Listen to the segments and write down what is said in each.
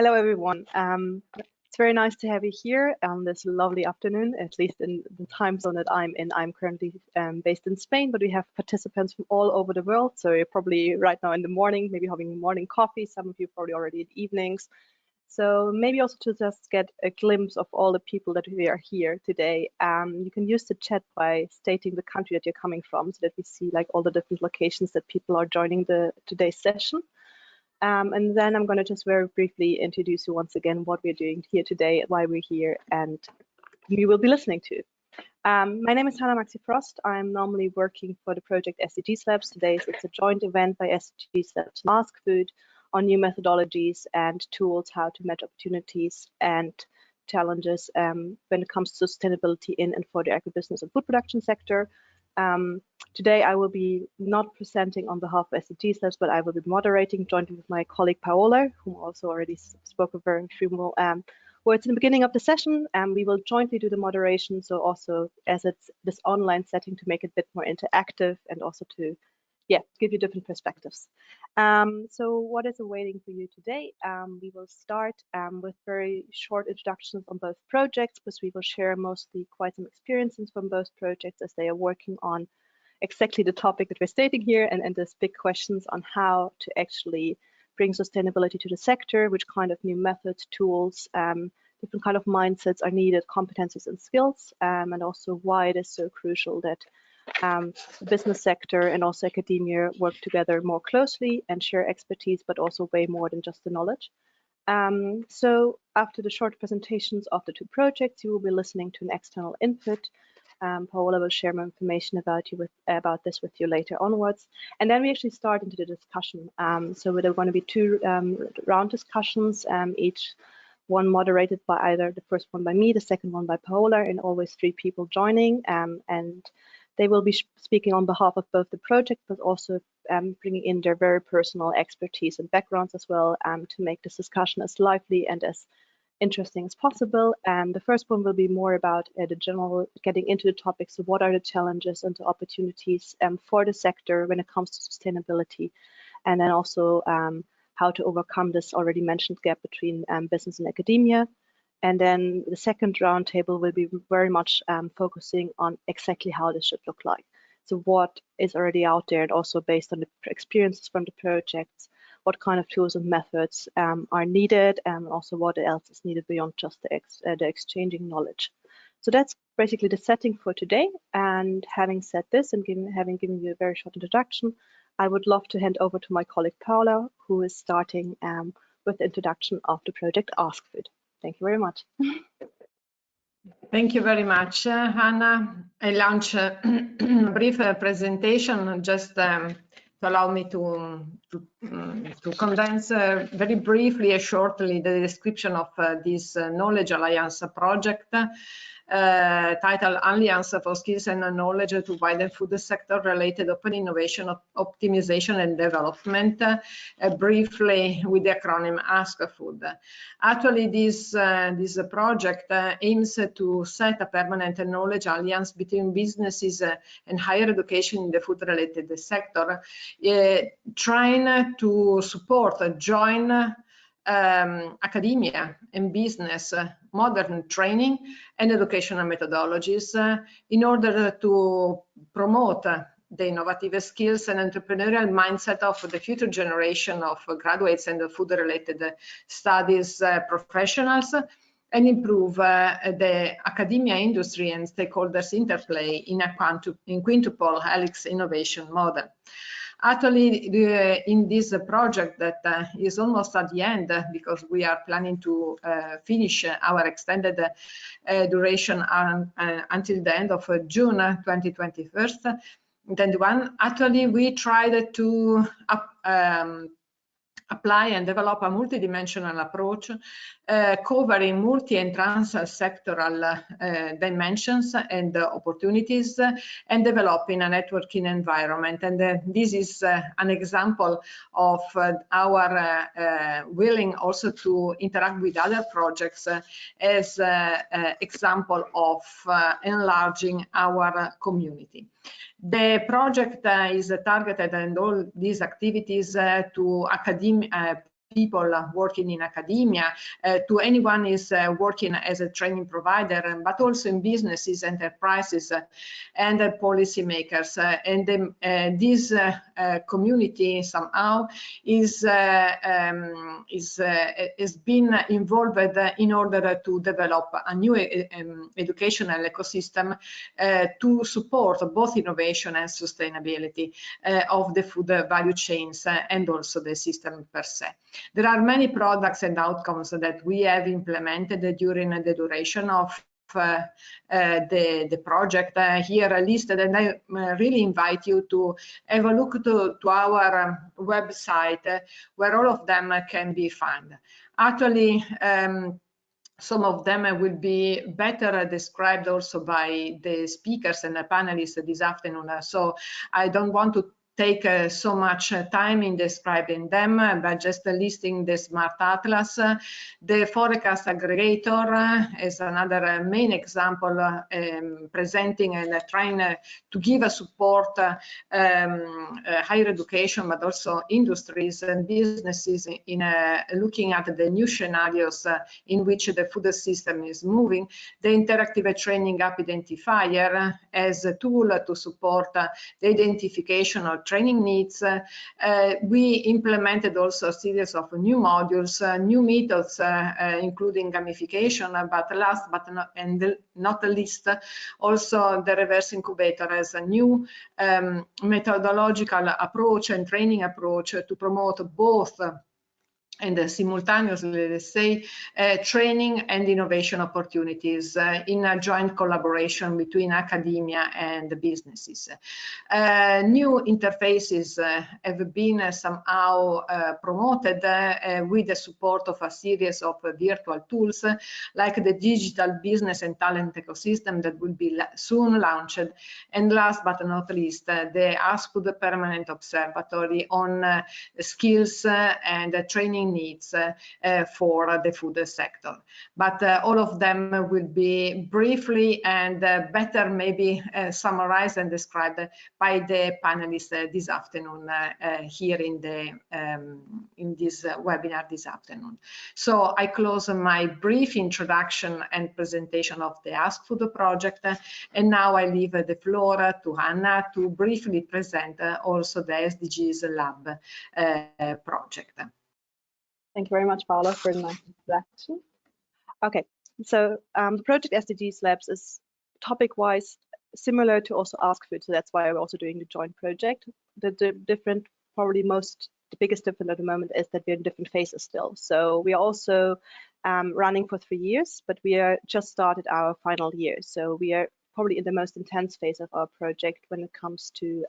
Hello, everyone. It's very nice to have you here on this lovely afternoon, at least in the time zone that I'm in. I'm currently based in Spain, but we have participants from all over the world. So you're probably right now in the morning, maybe having morning coffee. Some of you probably already in evenings. So maybe also to just get a glimpse of all the people that we are here today. You can use the chat by stating the country that you're coming from so that we see like all the different locations that people are joining today's session. And then I'm going to just very briefly introduce you once again what we're doing here today, why we're here, and who you will be listening to. My name is Hannah Maxi Frost. I'm normally working for the project SDGs Labs. Today it's a joint event by SDGs Labs and ASKFOOD on new methodologies and tools how to match opportunities and challenges when it comes to sustainability in and for the agribusiness and food production sector. Today I will be not presenting on behalf of SDGs Labs, but I will be moderating jointly with my colleague Paola, whom also already spoke of very few more words in the beginning of the session. We will jointly do the moderation, so also as it's this online setting to make it a bit more interactive and also to give you different perspectives. So what is awaiting for you today? We will start with very short introductions on both projects, because we will share mostly quite some experiences from both projects as they are working on exactly the topic that we're stating here, and there's big questions on how to actually bring sustainability to the sector, which kind of new methods, tools, different kind of mindsets are needed, competencies and skills, and also why it is so crucial that the business sector and also academia work together more closely and share expertise, but also way more than just the knowledge. So after the short presentations of the two projects, you will be listening to an external input. Paola will share more information about this with you later onwards. And then we actually start into the discussion. So there are going to be two round discussions, each one moderated by either the first one by me, the second one by Paola, and always three people joining. And they will be speaking on behalf of both the project, but also bringing in their very personal expertise and backgrounds as well to make this discussion as lively and as interesting as possible. And the first one will be more about the general getting into the topic. So what are the challenges and the opportunities for the sector when it comes to sustainability? And then also how to overcome this already mentioned gap between business and academia. And then the second roundtable will be very much focusing on exactly how this should look like. So what is already out there, and also based on the experiences from the projects, what kind of tools and methods are needed, and also what else is needed beyond just the exchanging knowledge. So that's basically the setting for today. And having said this and having given you a very short introduction, I would love to hand over to my colleague Paola, who is starting with the introduction of the project AskFood. Thank you very much. Thank you very much, Hannah. I launch a brief presentation just to allow me to condense very briefly and shortly the description of this Knowledge Alliance project. Titled Alliance for Skills and Knowledge to Widen Food Sector Related Open Innovation, Optimization and Development, briefly with the acronym ASKFOOD. Actually, this project aims to set a permanent knowledge alliance between businesses and higher education in the food-related sector, trying to support joint academia and business, modern training and educational methodologies in order to promote the innovative skills and entrepreneurial mindset of the future generation of graduates and food-related studies professionals, and improve the academia, industry and stakeholders interplay in a quintuple helix innovation model. Actually, in this project that is almost at the end, because we are planning to finish our extended duration until the end of June 2021, actually we tried to apply and develop a multidimensional approach covering multi and trans-sectoral dimensions and opportunities, and developing a networking environment. And this is an example of our willing also to interact with other projects as an example of enlarging our community. The project is targeted, and all these activities to people working in academia, to anyone is working as a training provider, but also in businesses, enterprises, and policymakers. And this community somehow has been involved in order to develop a new educational ecosystem to support both innovation and sustainability of the food value chains and also the system per se. There are many products and outcomes that we have implemented during the duration of the project here listed, and I really invite you to have a look to our website where all of them can be found. Actually, some of them will be better described also by the speakers and the panelists this afternoon. So I don't want to take so much time in describing them, but just listing the Smart Atlas. The forecast aggregator is another main example presenting and trying to give a support higher education, but also industries and businesses in looking at the new scenarios in which the food system is moving. The interactive training app identifier as a tool to support the identification of training needs. We implemented also a series of new modules, new methods, including gamification, but last but not least, also the reverse incubator as a new methodological approach and training approach to promote both and simultaneously, let's say, training and innovation opportunities in a joint collaboration between academia and the businesses. New interfaces have been somehow promoted with the support of a series of virtual tools like the digital business and talent ecosystem that will be soon launched. And last but not least, the ASKFOOD Permanent Observatory on skills and training needs for the food sector. But all of them will be briefly and better maybe summarized and described by the panelists this afternoon here in this webinar this afternoon. So I close my brief introduction and presentation of the ASKFOOD project, and now I leave the floor to Hannah to briefly present also the SDGs Lab project. Thank you very much, Paola, for the nice introduction. Okay, so the project SDGs Labs is topic-wise similar to also ASKFOOD, so that's why we're also doing the joint project. The different, probably the biggest difference at the moment is that we're in different phases still. So we are also running for 3 years, but we are just started our final year. So we are probably in the most intense phase of our project when it comes to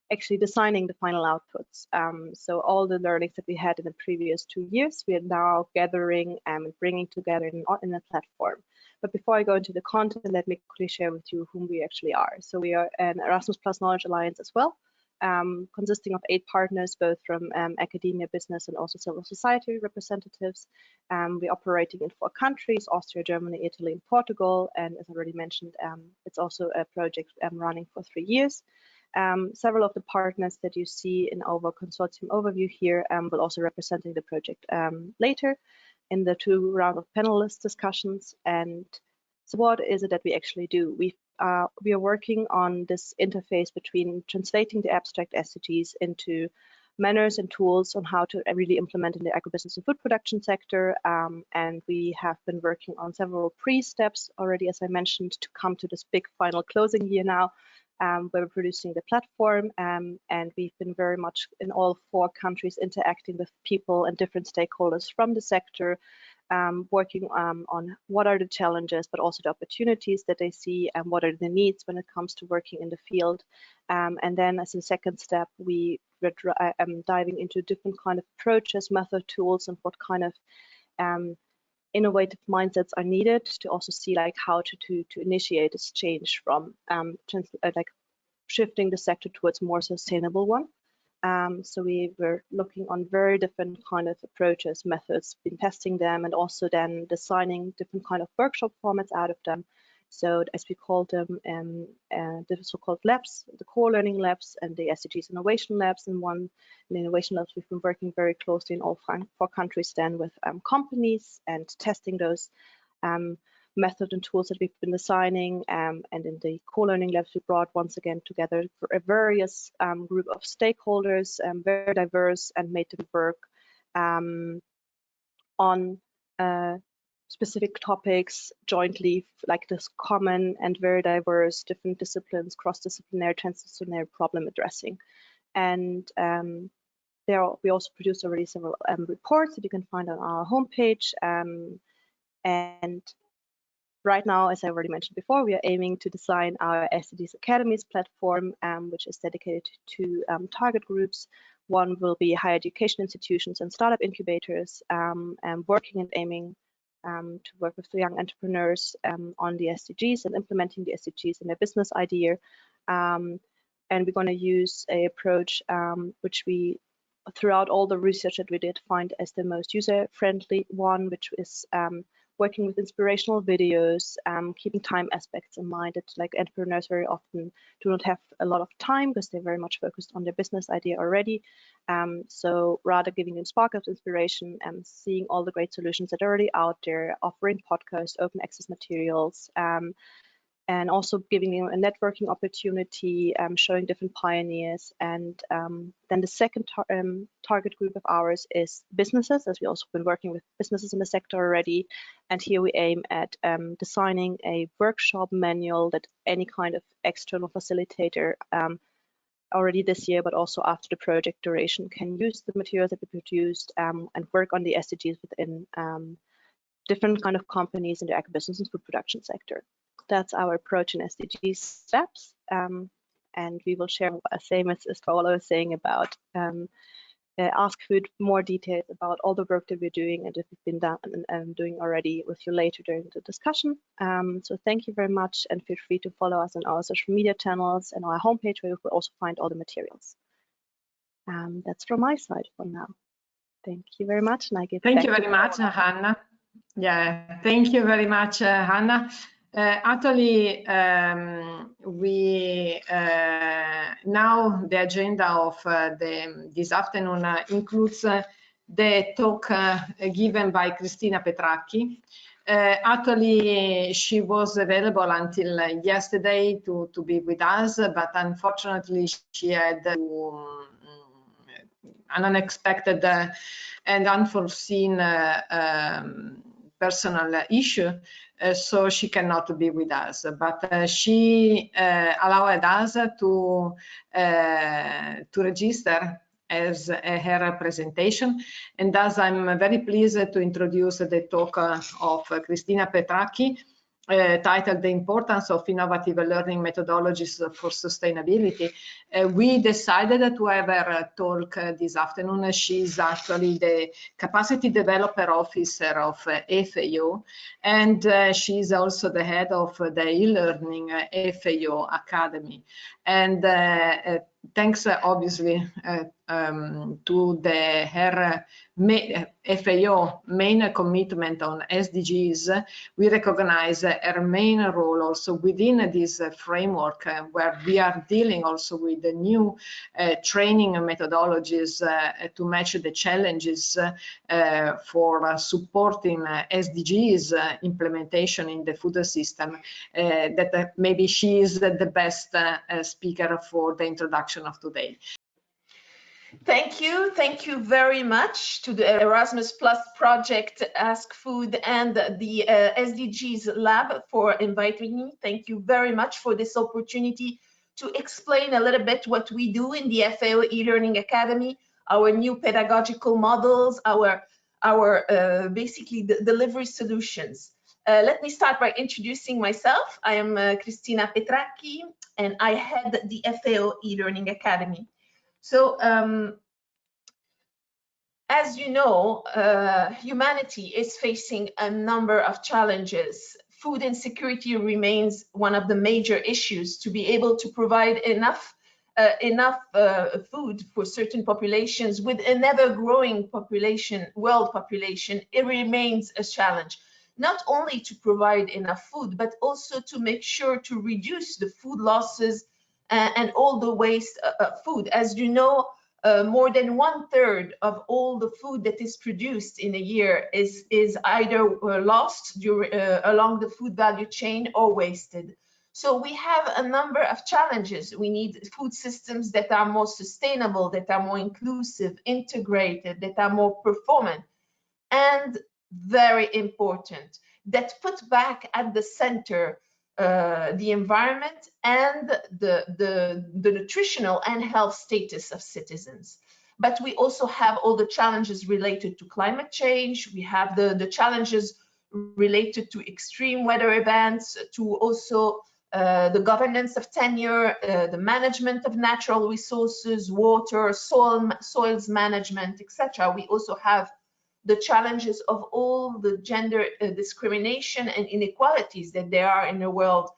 actually designing the final outputs. So all the learnings that we had in the previous 2 years, we are now gathering and bringing together in a platform. But before I go into the content, let me quickly share with you whom we actually are. So we are an Erasmus Plus Knowledge Alliance as well, consisting of 8 partners, both from academia, business, and also civil society representatives. We're operating in 4 countries, Austria, Germany, Italy, and Portugal. And as already mentioned, it's also a project running for 3 years. Several of the partners that you see in our consortium overview here will also representing the project later in the 2 rounds of panelist discussions. And so what is it that we actually do? We are working on this interface between translating the abstract SDGs into manners and tools on how to really implement in the agribusiness and food production sector. And we have been working on several pre-steps already, as I mentioned, to come to this big final closing year now, where we're producing the platform, and we've been very much in all 4 countries interacting with people and different stakeholders from the sector, working on what are the challenges, but also the opportunities that they see, and what are the needs when it comes to working in the field. And then as a second step, we were diving into different kind of approaches, method, tools, and what kind of innovative mindsets are needed to also see like how to initiate this change from like shifting the sector towards more sustainable one. So we were looking on very different kind of approaches, methods, been testing them, and also then designing different kind of workshop formats out of them So as we call them, the so-called labs, the core learning labs and the SDGs innovation labs. In the innovation labs, we've been working very closely in all 4 countries then with companies and testing those methods and tools that we've been designing. And in the core learning labs, we brought once again together a various group of stakeholders, very diverse, and made them work on specific topics jointly, like this common and very diverse different disciplines, cross-disciplinary, transdisciplinary problem addressing. And we also produced already several reports that you can find on our homepage. And right now, as I already mentioned before, we are aiming to design our SDGs Academies platform, which is dedicated to target groups. One will be higher education institutions and startup incubators, and working and aiming to work with the young entrepreneurs on the SDGs and implementing the SDGs in their business idea. And we're going to use an approach which we, throughout all the research that we did, find as the most user-friendly one, which is working with inspirational videos, keeping time aspects in mind. That like entrepreneurs very often do not have a lot of time because they're very much focused on their business idea already. So rather giving them spark of inspiration and seeing all the great solutions that are already out there, offering podcasts, open access materials, and also giving them a networking opportunity, showing different pioneers. And then the second target group of ours is businesses, as we also been working with businesses in the sector already. And here we aim at designing a workshop manual that any kind of external facilitator already this year, but also after the project duration, can use the materials that we produced and work on the SDGs within different kind of companies in the agribusiness and food production sector. That's our approach in SDGs Labs, and we will share, same as Paola was saying about ASKFOOD, more details about all the work that we're doing and that we've been doing already with you later during the discussion. So thank you very much, and feel free to follow us on our social media channels and our homepage, where you will also find all the materials. That's from my side for now. Thank you very much, and I give Thank you very much, Hannah. Yeah, thank you very much, Hannah. Actually, we now the agenda of this afternoon includes the talk given by Cristina Petracchi. Actually, she was available until yesterday to be with us, but unfortunately she had an unexpected and unforeseen personal issue, so she cannot be with us. But she allowed us to register as her presentation, and thus I'm very pleased to introduce the talk of Cristina Petracchi, titled The Importance of Innovative Learning Methodologies for Sustainability. We decided to have her talk this afternoon. She's actually the Capacity Developer Officer of FAO, and she's also the head of the e-learning FAO Academy. And thanks, obviously, to her FAO main commitment on SDGs, we recognize her main role also within this framework, where we are dealing also with the new training methodologies to match the challenges for supporting SDGs implementation in the food system. That maybe she is the best speaker for the introduction of today. Thank you very much to the Erasmus Plus project, ASKFOOD, and the SDGs Lab for inviting me. Thank you very much for this opportunity to explain a little bit what we do in the FAO e-learning academy, our new pedagogical models, our basically the delivery solutions. Let me start by introducing myself. I am Cristina Petracchi, and I head the FAO e-learning academy. So, as you know, humanity is facing a number of challenges. Food insecurity remains one of the major issues. To be able to provide enough food for certain populations with an ever-growing population, world population, it remains a challenge. not only to provide enough food, but also to make sure to reduce the food losses and all the waste of food. As you know, more than 1/3 of all the food that is produced in a year is either lost along the food value chain or wasted. So we have a number of challenges. We need food systems that are more sustainable, that are more inclusive, integrated, that are more performant, and very important, that put back at the center the environment and the nutritional and health status of citizens. But we also have all the challenges related to climate change. We have the challenges related to extreme weather events, to also the governance of tenure, the management of natural resources, water, soils management, etc. We also have the challenges of all the gender discrimination and inequalities that there are in the world,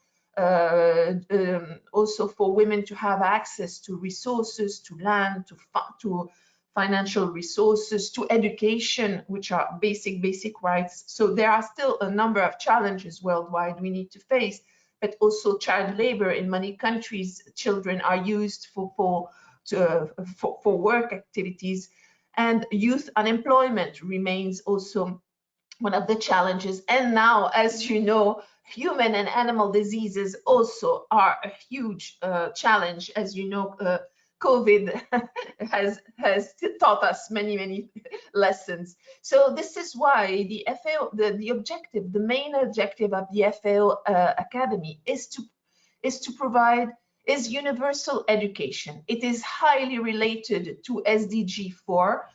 also for women to have access to resources, to land, to financial resources, to education, which are basic rights. So there are still a number of challenges worldwide we need to face, but also child labor in many countries. Children are used for work activities. And youth unemployment remains also one of the challenges. And now, as you know, human and animal diseases also are a huge challenge. As you know, COVID has taught us many lessons. So this is why the FAO, the main objective of the FAO Academy is to provide universal education. It is highly related to SDG 4.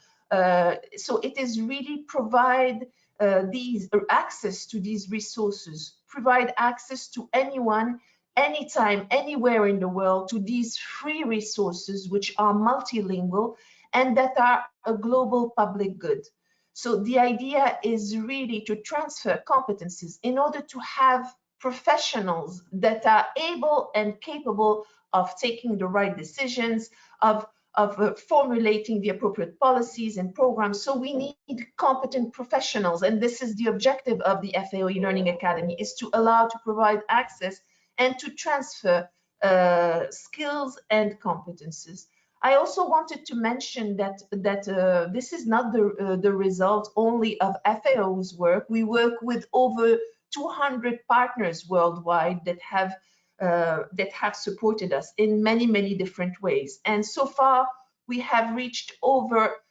So it is really provide access to these resources, provide access to anyone, anytime, anywhere in the world to these free resources, which are multilingual and that are a global public good. So the idea is really to transfer competencies in order to have professionals that are able and capable of taking the right decisions, of formulating the appropriate policies and programs. So we need competent professionals, and this is the objective of the FAO E-Learning Academy, is to allow to provide access and to transfer skills and competences. I also wanted to mention that this is not the result only of FAO's work. We work with over 200 partners worldwide that have supported us in many different ways. And so far, we have reached over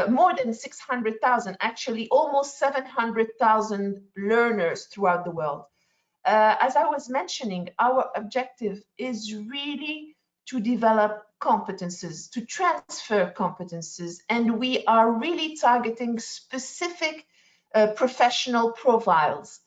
more than 600,000, actually almost 700,000 learners throughout the world. As I was mentioning, our objective is really to develop competences, to transfer competences, and we are really targeting specific professional profiles.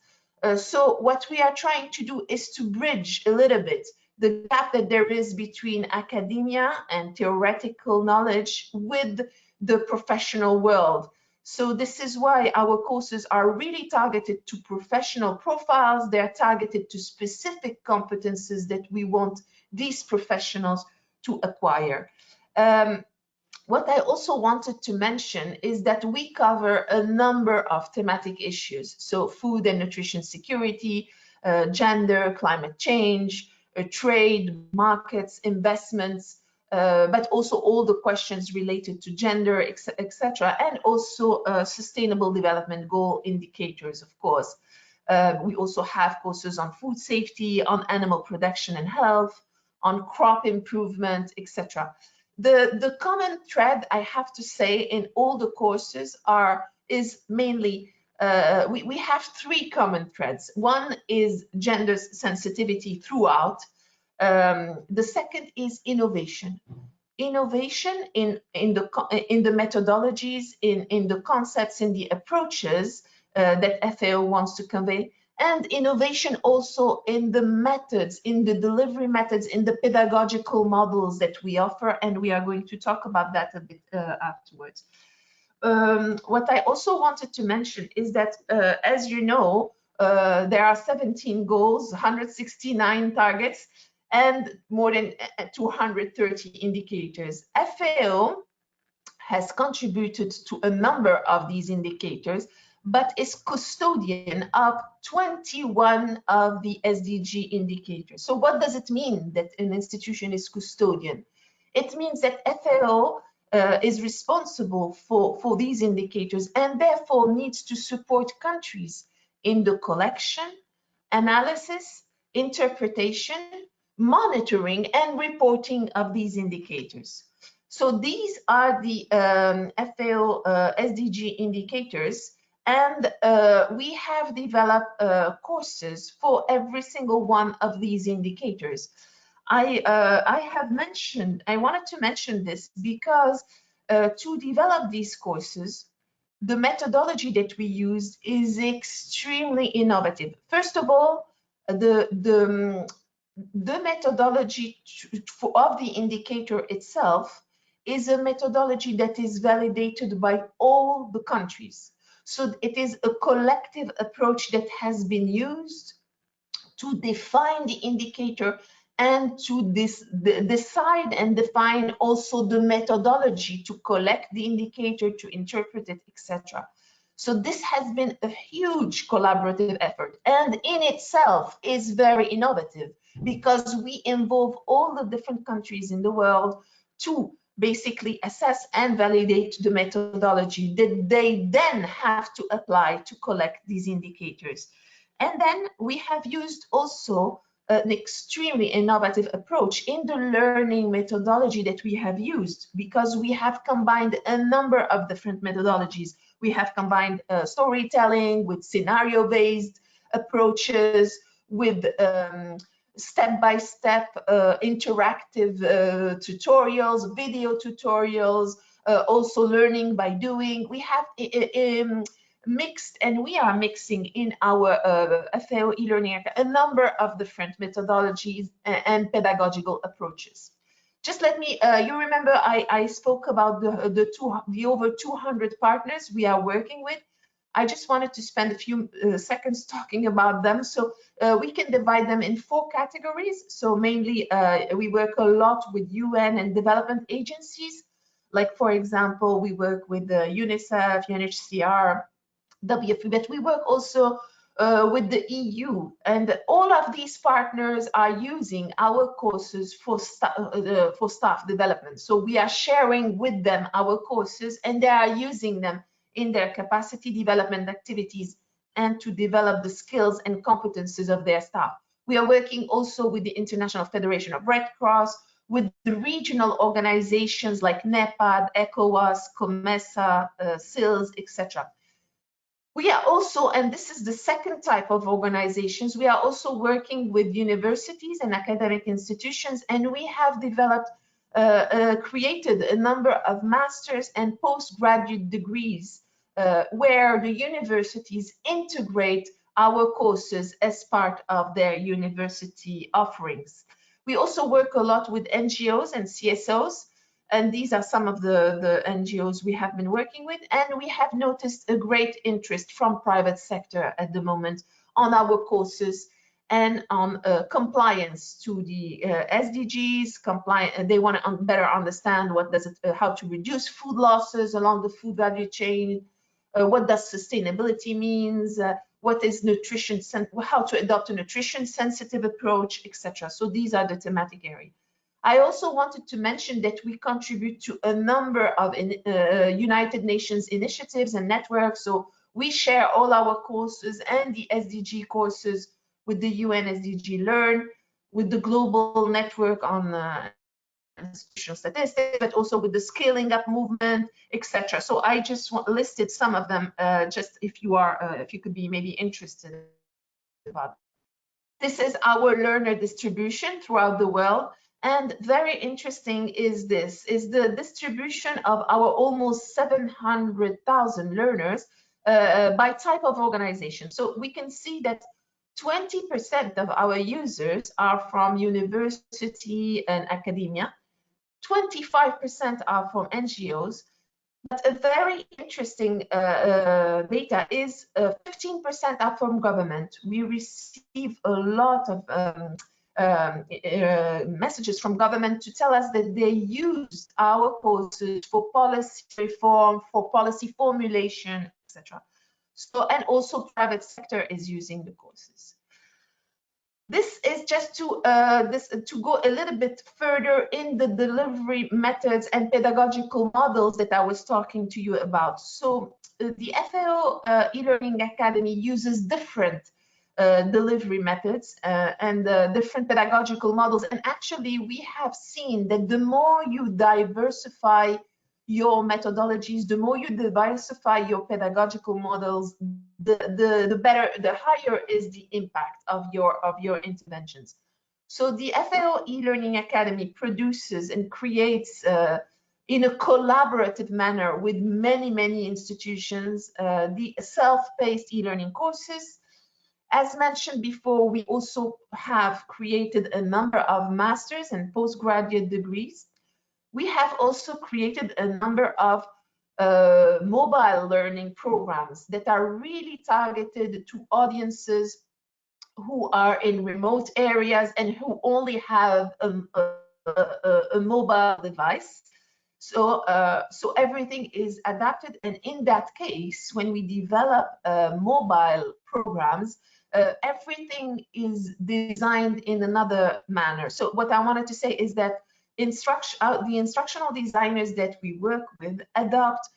So what we are trying to do is to bridge a little bit the gap that there is between academia and theoretical knowledge with the professional world. So this is why our courses are really targeted to professional profiles. They are targeted to specific competences that we want these professionals to acquire. What I also wanted to mention is that we cover a number of thematic issues. So food and nutrition security, gender, climate change, trade, markets, investments, but also all the questions related to gender, etc., and also sustainable development goal indicators, of course. We also have courses on food safety, on animal production and health, on crop improvement, etc. The common thread, I have to say, in all the courses is mainly, we have three common threads. One is gender sensitivity throughout. The second is innovation. Innovation in the methodologies, in the concepts, in the approaches that FAO wants to convey, and innovation also in the methods, in the delivery methods, in the pedagogical models that we offer, and we are going to talk about that a bit afterwards. What I also wanted to mention is that, as you know, there are 17 goals, 169 targets, and more than 230 indicators. FAO has contributed to a number of these indicators, but is custodian of 21 of the SDG indicators. So what does it mean that an institution is custodian? It means that FAO is responsible for these indicators and therefore needs to support countries in the collection, analysis, interpretation, monitoring, and reporting of these indicators. So these are the FAO SDG indicators, and we have developed courses for every single one of these indicators. I wanted to mention this because to develop these courses, the methodology that we used is extremely innovative. First of all, the methodology of the indicator itself is a methodology that is validated by all the countries. So it is a collective approach that has been used to define the indicator and to decide and define also the methodology to collect the indicator, to interpret it, etc. So this has been a huge collaborative effort, and in itself is very innovative because we involve all the different countries in the world to basically assess and validate the methodology that they then have to apply to collect these indicators. And then we have used also an extremely innovative approach in the learning methodology that we have used, because we have combined a number of different methodologies. We have combined storytelling with scenario-based approaches, with step-by-step interactive tutorials, video tutorials, also learning by doing. We have mixed, and we are mixing in our FAO e-learning a number of different methodologies and pedagogical approaches. Just let me, you remember I spoke about the over 200 partners we are working with. I just wanted to spend a few seconds talking about them. So we can divide them in 4 categories. So mainly we work a lot with UN and development agencies. Like, for example, we work with UNICEF, UNHCR, WFP, but we work also with the EU, and all of these partners are using our courses for staff development. So we are sharing with them our courses, and they are using them in their capacity development activities and to develop the skills and competences of their staff. We are working also with the International Federation of Red Cross, with the regional organizations like NEPAD, ECOWAS, COMESA, SILS, etc. We are also, and this is the second type of organizations, we are also working with universities and academic institutions, and we have developed, created a number of master's and postgraduate degrees where the universities integrate our courses as part of their university offerings. We also work a lot with NGOs and CSOs, and these are some of the NGOs we have been working with, and we have noticed a great interest from private sector at the moment on our courses and on compliance to the SDGs. They want to better understand what does it, how to reduce food losses along the food value chain, what does sustainability means, what is nutrition, how to adopt a nutrition sensitive approach, etc. So these are the thematic areas. I also wanted to mention that we contribute to a number of United Nations initiatives and networks. So we share all our courses and the SDG courses with the UN SDG Learn, with the global network on institutional statistics, but also with the scaling up movement, etc. So I just listed some of them, just if you are, if you could be maybe interested about. This is our learner distribution throughout the world. And very interesting is this, is the distribution of our almost 700,000 learners by type of organization. So we can see that 20% of our users are from university and academia, 25% are from NGOs, but a very interesting data is 15% are from government. We receive a lot of messages from government to tell us that they use our courses for policy reform, for policy formulation, etc. So, and also private sector is using the courses. This is just to go a little bit further in the delivery methods and pedagogical models that I was talking to you about. So the FAO e-learning academy uses different delivery methods and different pedagogical models. And actually, we have seen that the more you diversify your methodologies, the more you diversify your pedagogical models, the better, the higher is the impact of your interventions. So the FAO e-learning academy produces and creates in a collaborative manner with many institutions the self-paced e-learning courses. As mentioned before, we also have created a number of masters and postgraduate degrees. We have also created a number of mobile learning programs that are really targeted to audiences who are in remote areas and who only have a mobile device. So, so everything is adapted. And in that case, when we develop mobile programs, everything is designed in another manner. So what I wanted to say is that the instructional designers that we work with adopt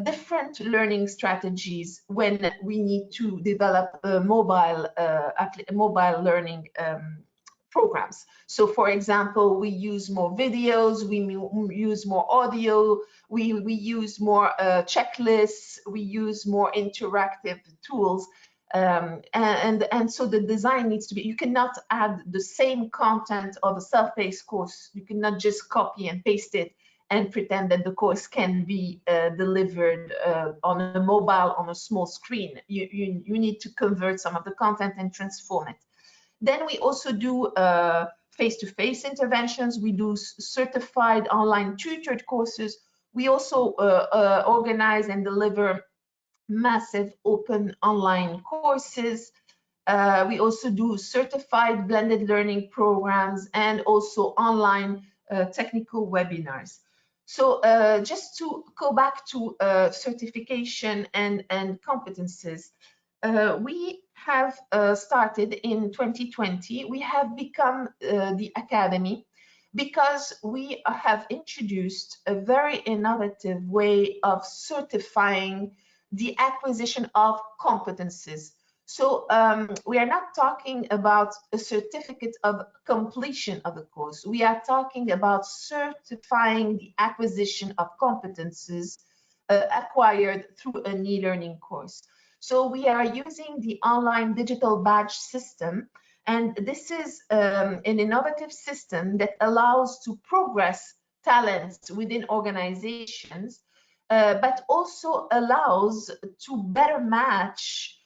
different learning strategies when we need to develop mobile learning programs. So for example, we use more videos, we use more audio, we use more checklists, we use more interactive tools. And so the design needs to be, you cannot add the same content of a self-paced course. You cannot just copy and paste it and pretend that the course can be delivered on a mobile, on a small screen. You need to convert some of the content and transform it. Then we also do face-to-face interventions. We do certified online tutored courses. We also organize and deliver massive open online courses. We also do certified blended learning programs and also online technical webinars. So just to go back to certification and competences, we have started in 2020. We have become the academy because we have introduced a very innovative way of certifying the acquisition of competences. So we are not talking about a certificate of completion of the course. We are talking about certifying the acquisition of competences acquired through an e-learning course. So we are using the online digital badge system, and this is an innovative system that allows to progress talents within organizations, but also allows to better match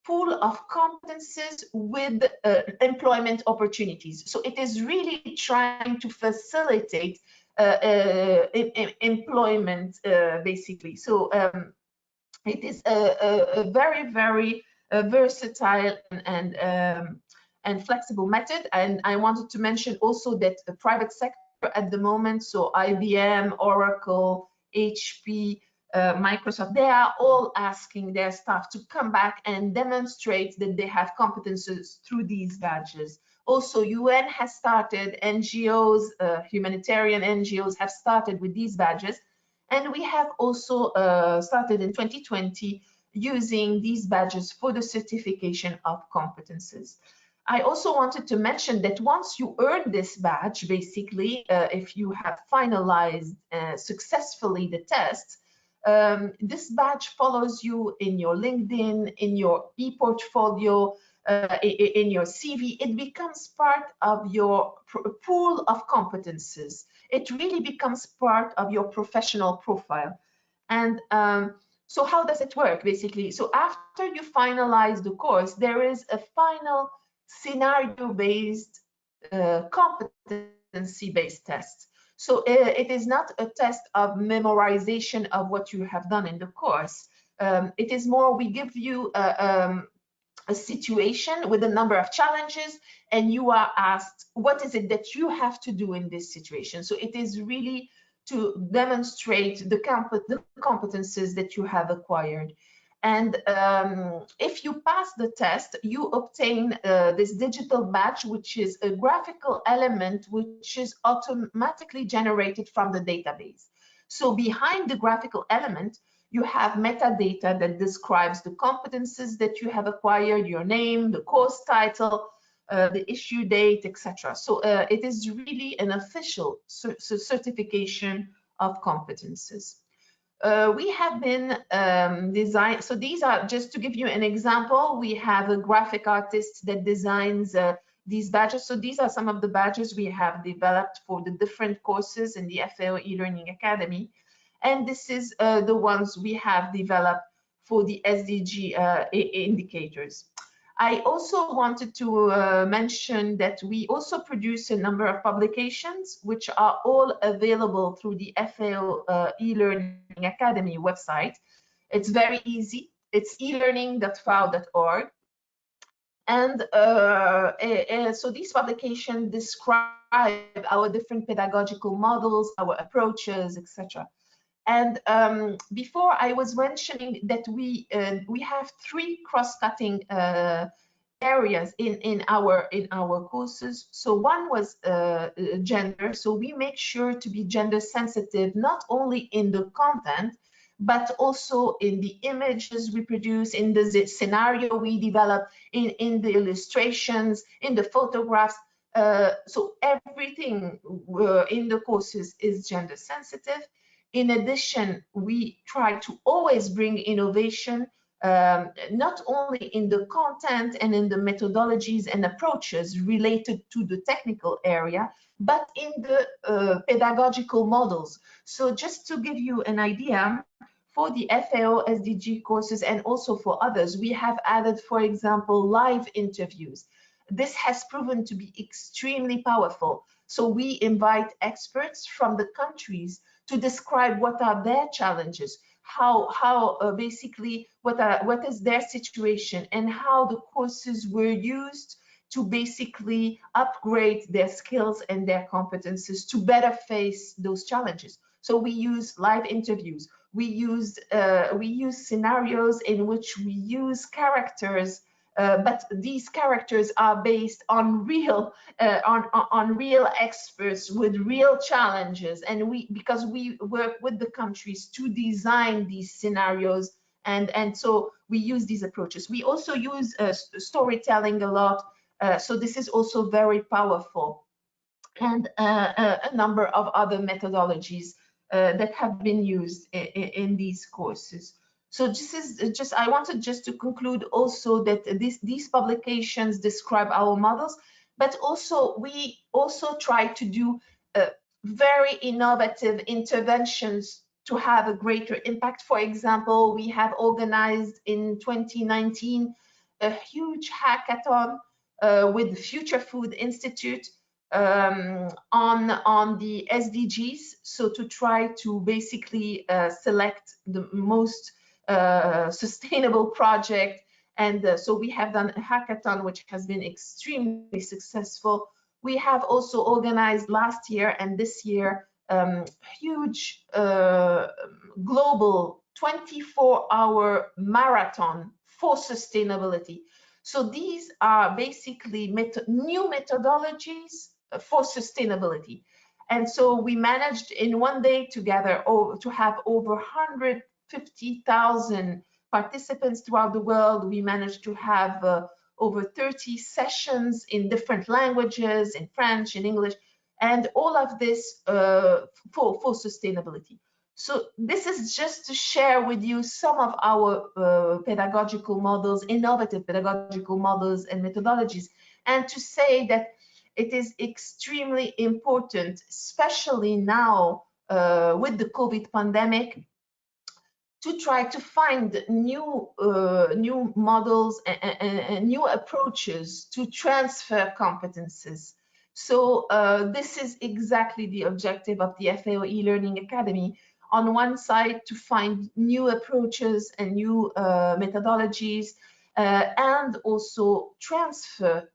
pool of competences with employment opportunities. So it is really trying to facilitate employment, basically. So it is a very versatile and flexible method. And I wanted to mention also that the private sector at the moment, so IBM, Oracle, HP, Microsoft, they are all asking their staff to come back and demonstrate that they have competences through these badges. Also, UN has started, NGOs, humanitarian NGOs have started with these badges. And we have also started in 2020 using these badges for the certification of competences. I also wanted to mention that once you earn this badge, basically, if you have finalized successfully the test, this badge follows you in your LinkedIn, in your e-portfolio, in your CV. It becomes part of your pool of competences. It really becomes part of your professional profile. And so how does it work, basically? So after you finalize the course, there is a final scenario-based, competency-based test. So it is not a test of memorization of what you have done in the course. It is more, we give you a situation with a number of challenges, and you are asked, what is it that you have to do in this situation? So it is really to demonstrate the competences that you have acquired. And if you pass the test, you obtain this digital badge, which is a graphical element which is automatically generated from the database. So behind the graphical element, you have metadata that describes the competences that you have acquired, your name, the course title, the issue date, etc. So it is really an official certification of competences. We have been designed, so these are, just to give you an example, we have a graphic artist that designs these badges. So these are some of the badges we have developed for the different courses in the FAO e-learning academy. And this is the ones we have developed for the SDG indicators. I also wanted to mention that we also produce a number of publications which are all available through the FAO e-learning academy website. It's very easy. It's elearning.fao.org. And so these publications describe our different pedagogical models, our approaches, etc. And before I was mentioning that we have 3 cross-cutting areas in our courses. So one was gender. So we make sure to be gender sensitive, not only in the content, but also in the images we produce, in the scenario we develop, in the illustrations, in the photographs. So everything in the courses is gender sensitive. In addition, we try to always bring innovation, not only in the content and in the methodologies and approaches related to the technical area, but in the pedagogical models. So just to give you an idea, for the FAO SDG courses and also for others, we have added, for example, live interviews. This has proven to be extremely powerful. So we invite experts from the countries to describe what are their challenges, basically what is their situation, and how the courses were used to basically upgrade their skills and their competences to better face those challenges. So we use live interviews. We use scenarios in which we use characters, but these characters are based on real experts with real challenges, and because we work with the countries to design these scenarios, and so we use these approaches. We also use storytelling a lot, so this is also very powerful, and a number of other methodologies that have been used in these courses. So this is just, I wanted just to conclude also that these publications describe our models, but also we also try to do very innovative interventions to have a greater impact. For example, we have organized in 2019 a huge hackathon with Future Food Institute on the SDGs, so to try to basically select the most sustainable project. And so we have done a hackathon which has been extremely successful. We have also organized last year and this year huge global 24-hour marathon for sustainability. So these are basically new methodologies for sustainability. And so we managed in one day together to have over 150,000 participants throughout the world. We managed to have over 30 sessions in different languages, in French, in English, and all of this for sustainability. So this is just to share with you some of our pedagogical models, innovative pedagogical models and methodologies, and to say that it is extremely important, especially now with the COVID pandemic, to try to find new models and new approaches to transfer competences. So this is exactly the objective of the FAO e-learning academy. On one side, to find new approaches and new methodologies, and also transfer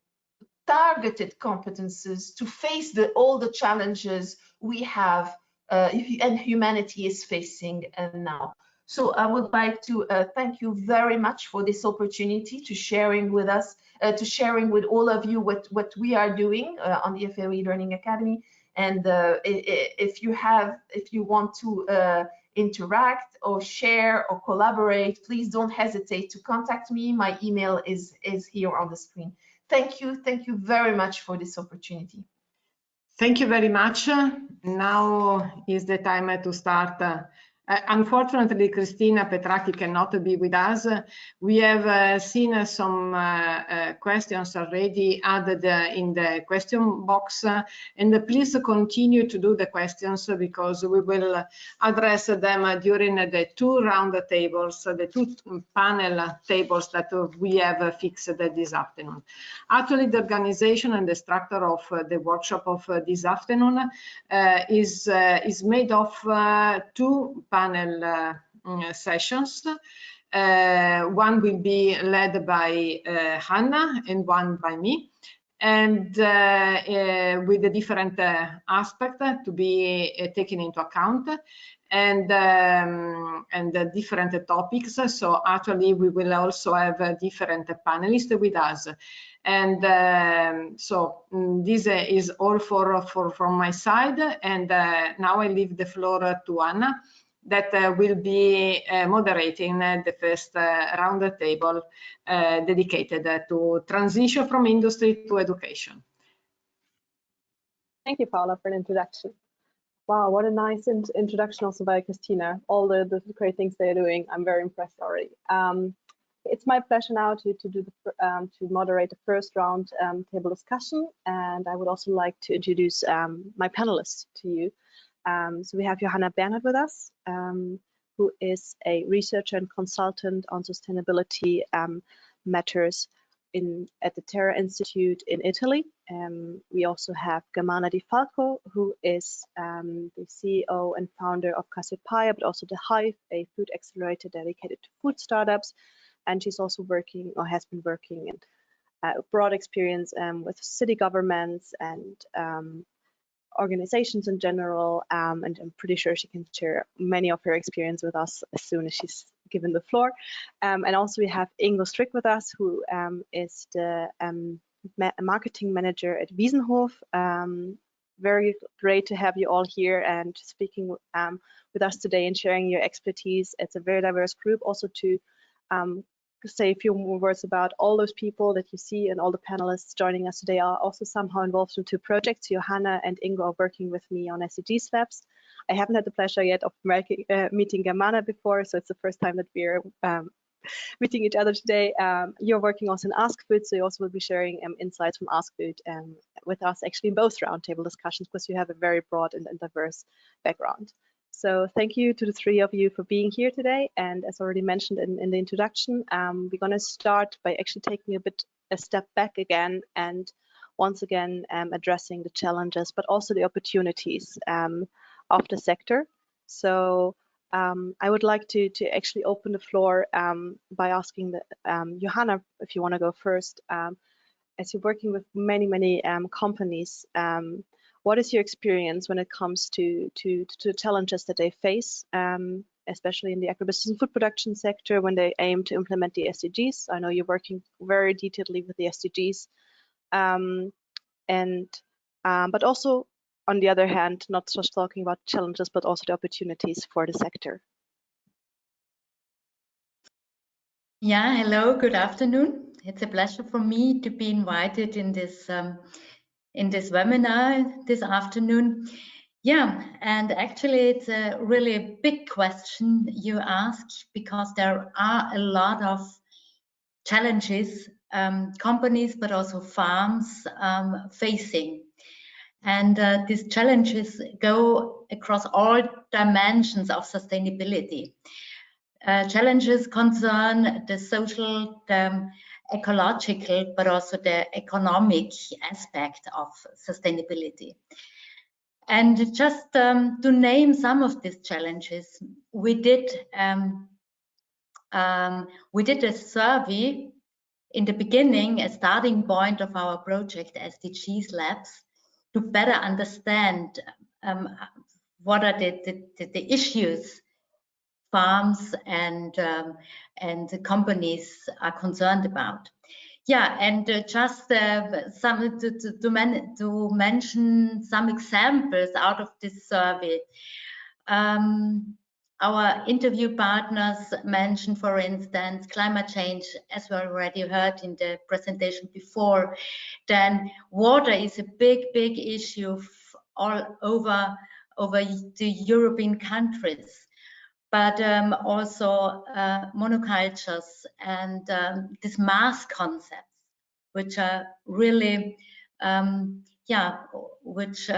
targeted competences to face all the challenges we have and humanity is facing now. So I would like to thank you very much for this opportunity to sharing with us, to sharing with all of you what we are doing on the FAO Learning Academy. And if you want to interact or share or collaborate, please don't hesitate to contact me. My email is here on the screen. Thank you very much for this opportunity. Thank you very much. Now is the time to start. Unfortunately, Cristina Petracchi cannot be with us. We have seen some questions already added in the question box, and please continue to do the questions because we will address them during the two round tables, the two panel tables that we have fixed this afternoon. Actually, the organization and the structure of the workshop of this afternoon is made of two panel sessions. One will be led by Hannah and one by me, and with the different aspects to be taken into account, and the different topics. So actually we will also have different panelists with us. And so this is all from my side, and now I leave the floor to Anna, that will be moderating the first round table dedicated to transition from industry to education. Thank you, Paula, for an introduction. Wow, what a nice introduction also by Christina. All the great things they're doing. I'm very impressed already. It's my pleasure now to moderate the first round table discussion, and I would also like to introduce my panelists to you. So we have Johanna Bernhard with us, who is a researcher and consultant on sustainability matters at the Terra Institute in Italy. We also have Germana Di Falco, who is the CEO and founder of Cassiopeia, but also the Hive, a food accelerator dedicated to food startups. And she's also working, or has been working, in broad experience with city governments and organizations in general, and I'm pretty sure she can share many of her experience with us as soon as she's given the floor. And also we have Ingo Strick with us, who is the marketing manager at Wiesenhof. Very great to have you all here and speaking with us today and sharing your expertise. It's a very diverse group. Also to say a few more words about all those people that you see, and all the panelists joining us today are also somehow involved in two projects. Johanna and Ingo are working with me on SDGs Labs. I haven't had the pleasure yet of meeting Germana before, so it's the first time that we're meeting each other today. You're working also in ASKFOOD, so you also will be sharing insights from ASKFOOD with us actually in both roundtable discussions, because you have a very broad and diverse background. So thank you to the three of you for being here today. And as already mentioned in the introduction, we're going to start by actually taking a step back again, and once again addressing the challenges, but also the opportunities of the sector. So I would like to actually open the floor by asking Johanna, if you want to go first. As you're working with many companies, what is your experience when it comes to challenges that they face, especially in the agribusiness and food production sector when they aim to implement the SDGs? I know you're working very detailedly with the SDGs, but also on the other hand, not just talking about challenges, but also the opportunities for the sector. Yeah, hello, good afternoon. It's a pleasure for me to be invited in this webinar this afternoon. Yeah, and actually it's a really big question you ask, because there are a lot of challenges companies but also farms facing. And these challenges go across all dimensions of sustainability. Challenges concern the social, the ecological, but also the economic aspect of sustainability. And just to name some of these challenges, we did a survey in the beginning, a starting point of our project SDGs Labs, to better understand what are the issues farms and the companies are concerned about. Yeah, and just some to mention some examples out of this survey. Our interview partners mentioned, for instance, climate change, as we already heard in the presentation before. Then water is a big issue all over the European countries, but also monocultures and these mass concepts, which are really, which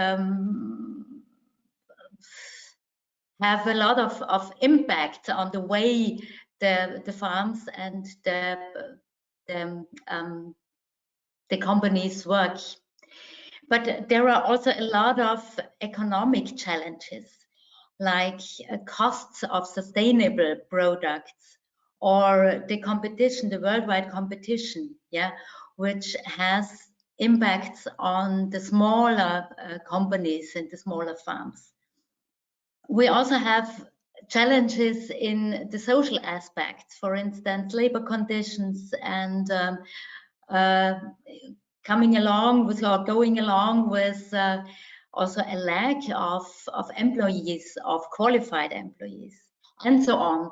have a lot of impact on the way the farms and the companies work. But there are also a lot of economic challenges, like costs of sustainable products, or the competition, the worldwide competition, which has impacts on the smaller companies and the smaller farms. We also have challenges in the social aspects, for instance, labor conditions and going along with also a lack of employees, of qualified employees, and so on.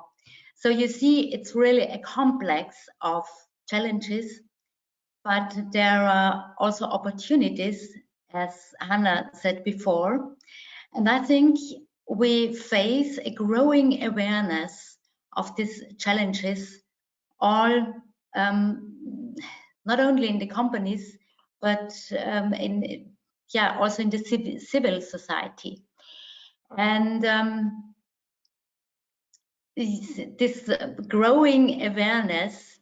So you see, it's really a complex of challenges, but there are also opportunities, as Hannah said before. And I think we face a growing awareness of these challenges, all not only in the companies, but also in the civil society. And this growing awareness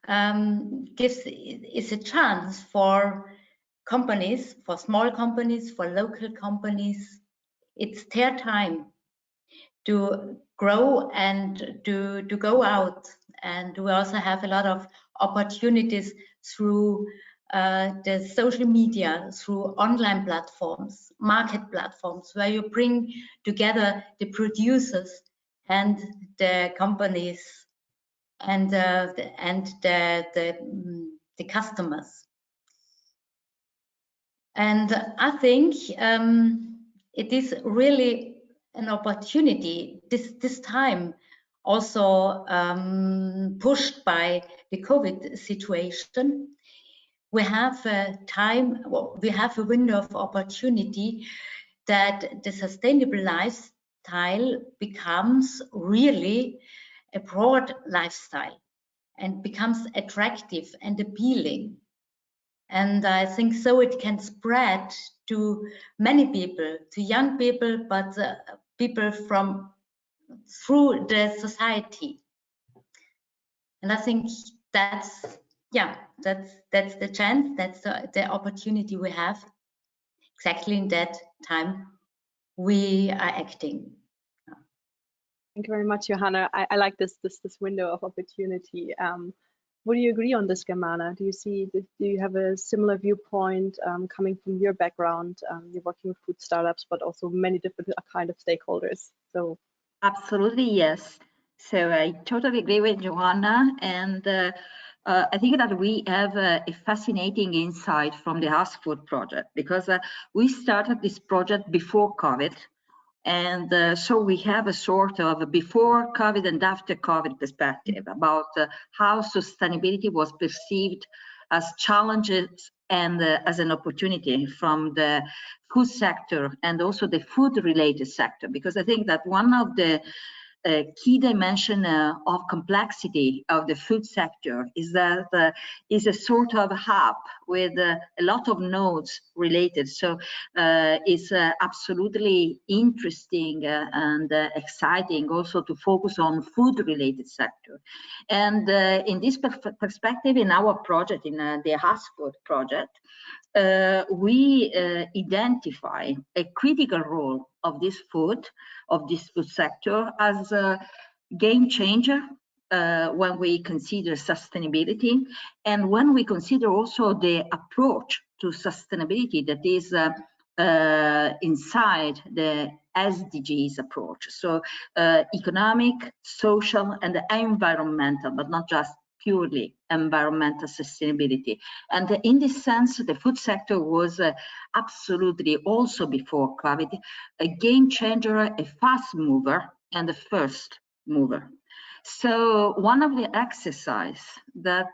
is a chance for companies, for small companies, for local companies. It's their time to grow and to go out. And we also have a lot of opportunities through the social media, through online platforms, market platforms, where you bring together the producers and the companies and the customers. And I think it is really an opportunity this time, also pushed by the COVID situation. We have we have a window of opportunity that the sustainable lifestyle becomes really a broad lifestyle and becomes attractive and appealing. And I think so it can spread to many people, to young people, but people from through the society. And I think that's the chance, that's the opportunity we have. Exactly in that time we are acting. Thank you very much, Johanna. I like this window of opportunity. Would you agree on this, Germana? Do you have a similar viewpoint coming from your background? You're working with food startups, but also many different kind of stakeholders. So absolutely, yes. So I totally agree with Johanna, and I think that we have a fascinating insight from the ASKFOOD project, because we started this project before COVID. And so we have a sort of before COVID and after COVID perspective about how sustainability was perceived as challenges and as an opportunity from the food sector and also the food related sector. Because I think that one of the key dimension of complexity of the food sector is that is a sort of hub with a lot of nodes related. So it's absolutely interesting and exciting also to focus on food related sector. And in this perspective, in our project, in the ASKFOOD project, we identify a critical role of this food sector as a game changer when we consider sustainability, and when we consider also the approach to sustainability that is inside the SDGs approach. So economic, social, and environmental, but not just purely environmental sustainability. And in this sense, the food sector was absolutely, also before COVID, a game changer, a fast mover, and a first mover. So one of the exercises that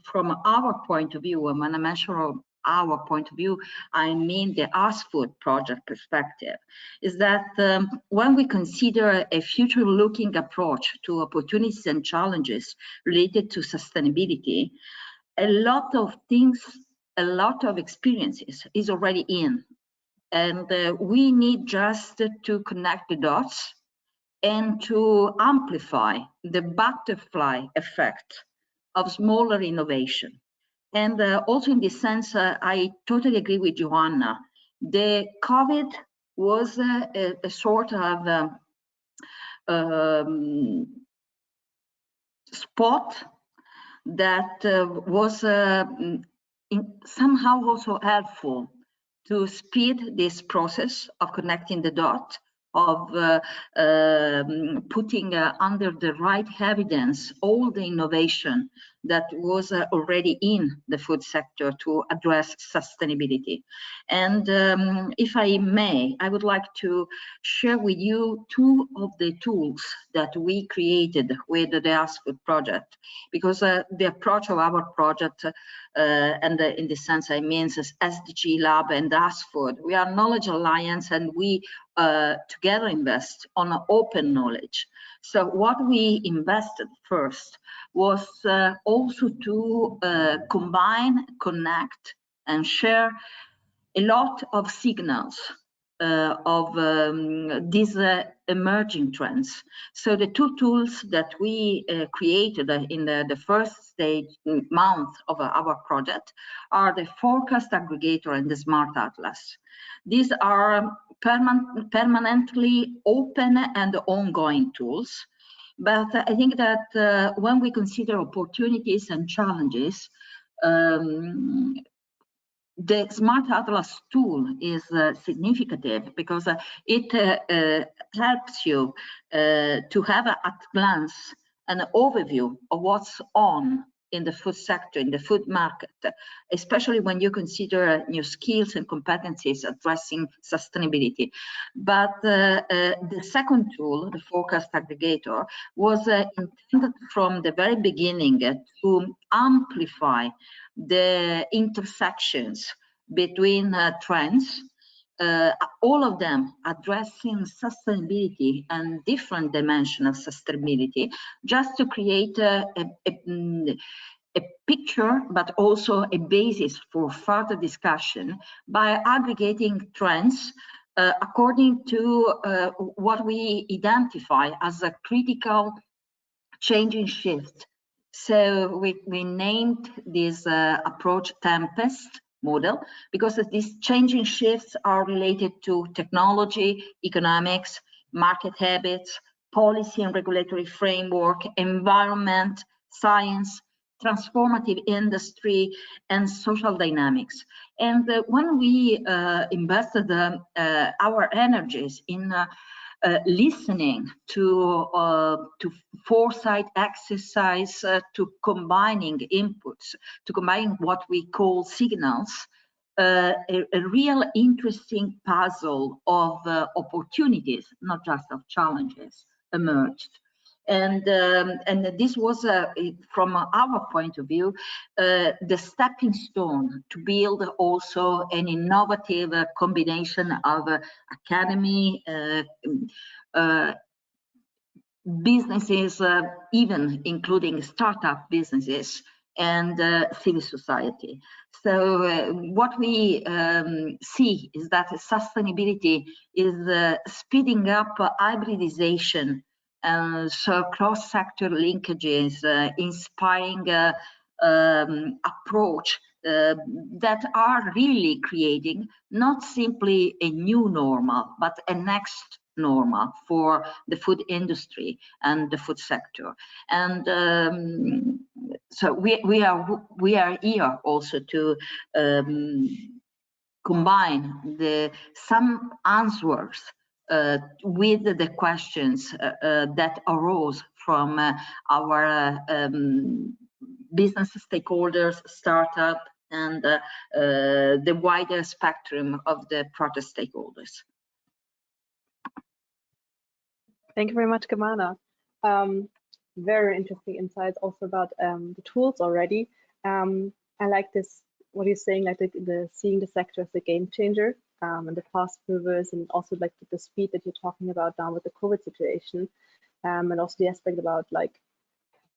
from our point of view, and when I mention our point of view, I mean the ASKFOOD project perspective, is that when we consider a future-looking approach to opportunities and challenges related to sustainability, a lot of things, a lot of experiences is already in. And we need just to connect the dots and to amplify the butterfly effect of smaller innovation. And also in this sense, I totally agree with Joanna. The COVID was a sort of spot that was somehow also helpful to speed this process of connecting the dot, of putting under the right evidence all the innovation that was already in the food sector to address sustainability. And if I may, I would like to share with you two of the tools that we created with the ASKFOOD project, because the approach of our project, and in this sense I mean SDG Lab and ASKFOOD, we are Knowledge Alliance, and we together invest on open knowledge. So what we invested first was also to combine, connect, and share a lot of signals of these emerging trends. So the two tools that we created in the first stage month of our project are the Forecast Aggregator and the Smart Atlas. These are permanently open and ongoing tools. But I think that when we consider opportunities and challenges, the Smart Atlas tool is significant because it helps you to have at glance an overview of what's on in the food sector, in the food market, especially when you consider new skills and competencies addressing sustainability. But the second tool, the Forecast Aggregator, was intended from the very beginning to amplify the intersections between trends, all of them addressing sustainability and different dimensions of sustainability, just to create a picture, but also a basis for further discussion by aggregating trends according to what we identify as a critical changing shift. So we named this approach Tempest model because these changing shifts are related to technology, economics, market habits, policy and regulatory framework, environment, science, transformative industry, and social dynamics. And when we invested our energies in listening to foresight exercise, to combining inputs, to combining what we call signals, a real interesting puzzle of opportunities, not just of challenges, emerged. And this was, from our point of view, the stepping stone to build also an innovative combination of academy, businesses, even including startup businesses, and civil society. So what we see is that sustainability is speeding up hybridization, so cross-sector linkages, inspiring approach that are really creating not simply a new normal, but a next normal for the food industry and the food sector. And so we are here also to combine some answers with the questions that arose from our business stakeholders, startup, and the wider spectrum of the project stakeholders. Thank you very much, Gamana. Very interesting insights also about the tools already. I like this, what you're saying, like the seeing the sector as a game changer and the fast movers, and also like the speed that you're talking about now with the COVID situation, and also the aspect about like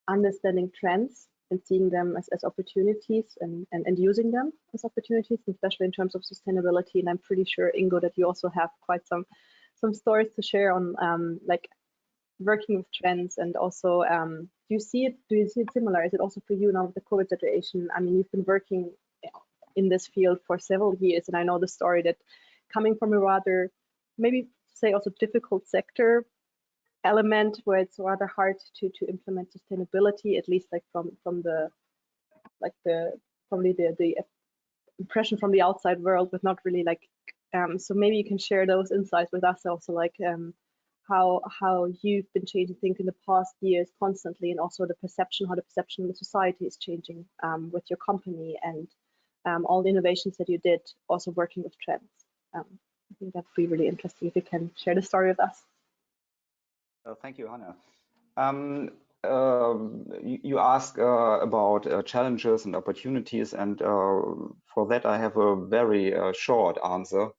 understanding trends and seeing them as opportunities and using them as opportunities, especially in terms of sustainability. And I'm pretty sure, Ingo, that you also have quite some stories to share on like working with trends, and also do you see it similar? Is it also for you now with the COVID situation? I mean, you've been working in this field for several years, and I know the story that coming from a rather, maybe say also difficult sector element where it's rather hard to implement sustainability, at least like from the like probably the impression from the outside world, but not really like so maybe you can share those insights with us also, like how you've been changing things in the past years constantly, and also how the perception of the society is changing with your company, and all the innovations that you did also working with trends. I think that'd be really interesting if you can share the story with us. Thank you, Hannah. You ask about challenges and opportunities, and for that I have a very short answer.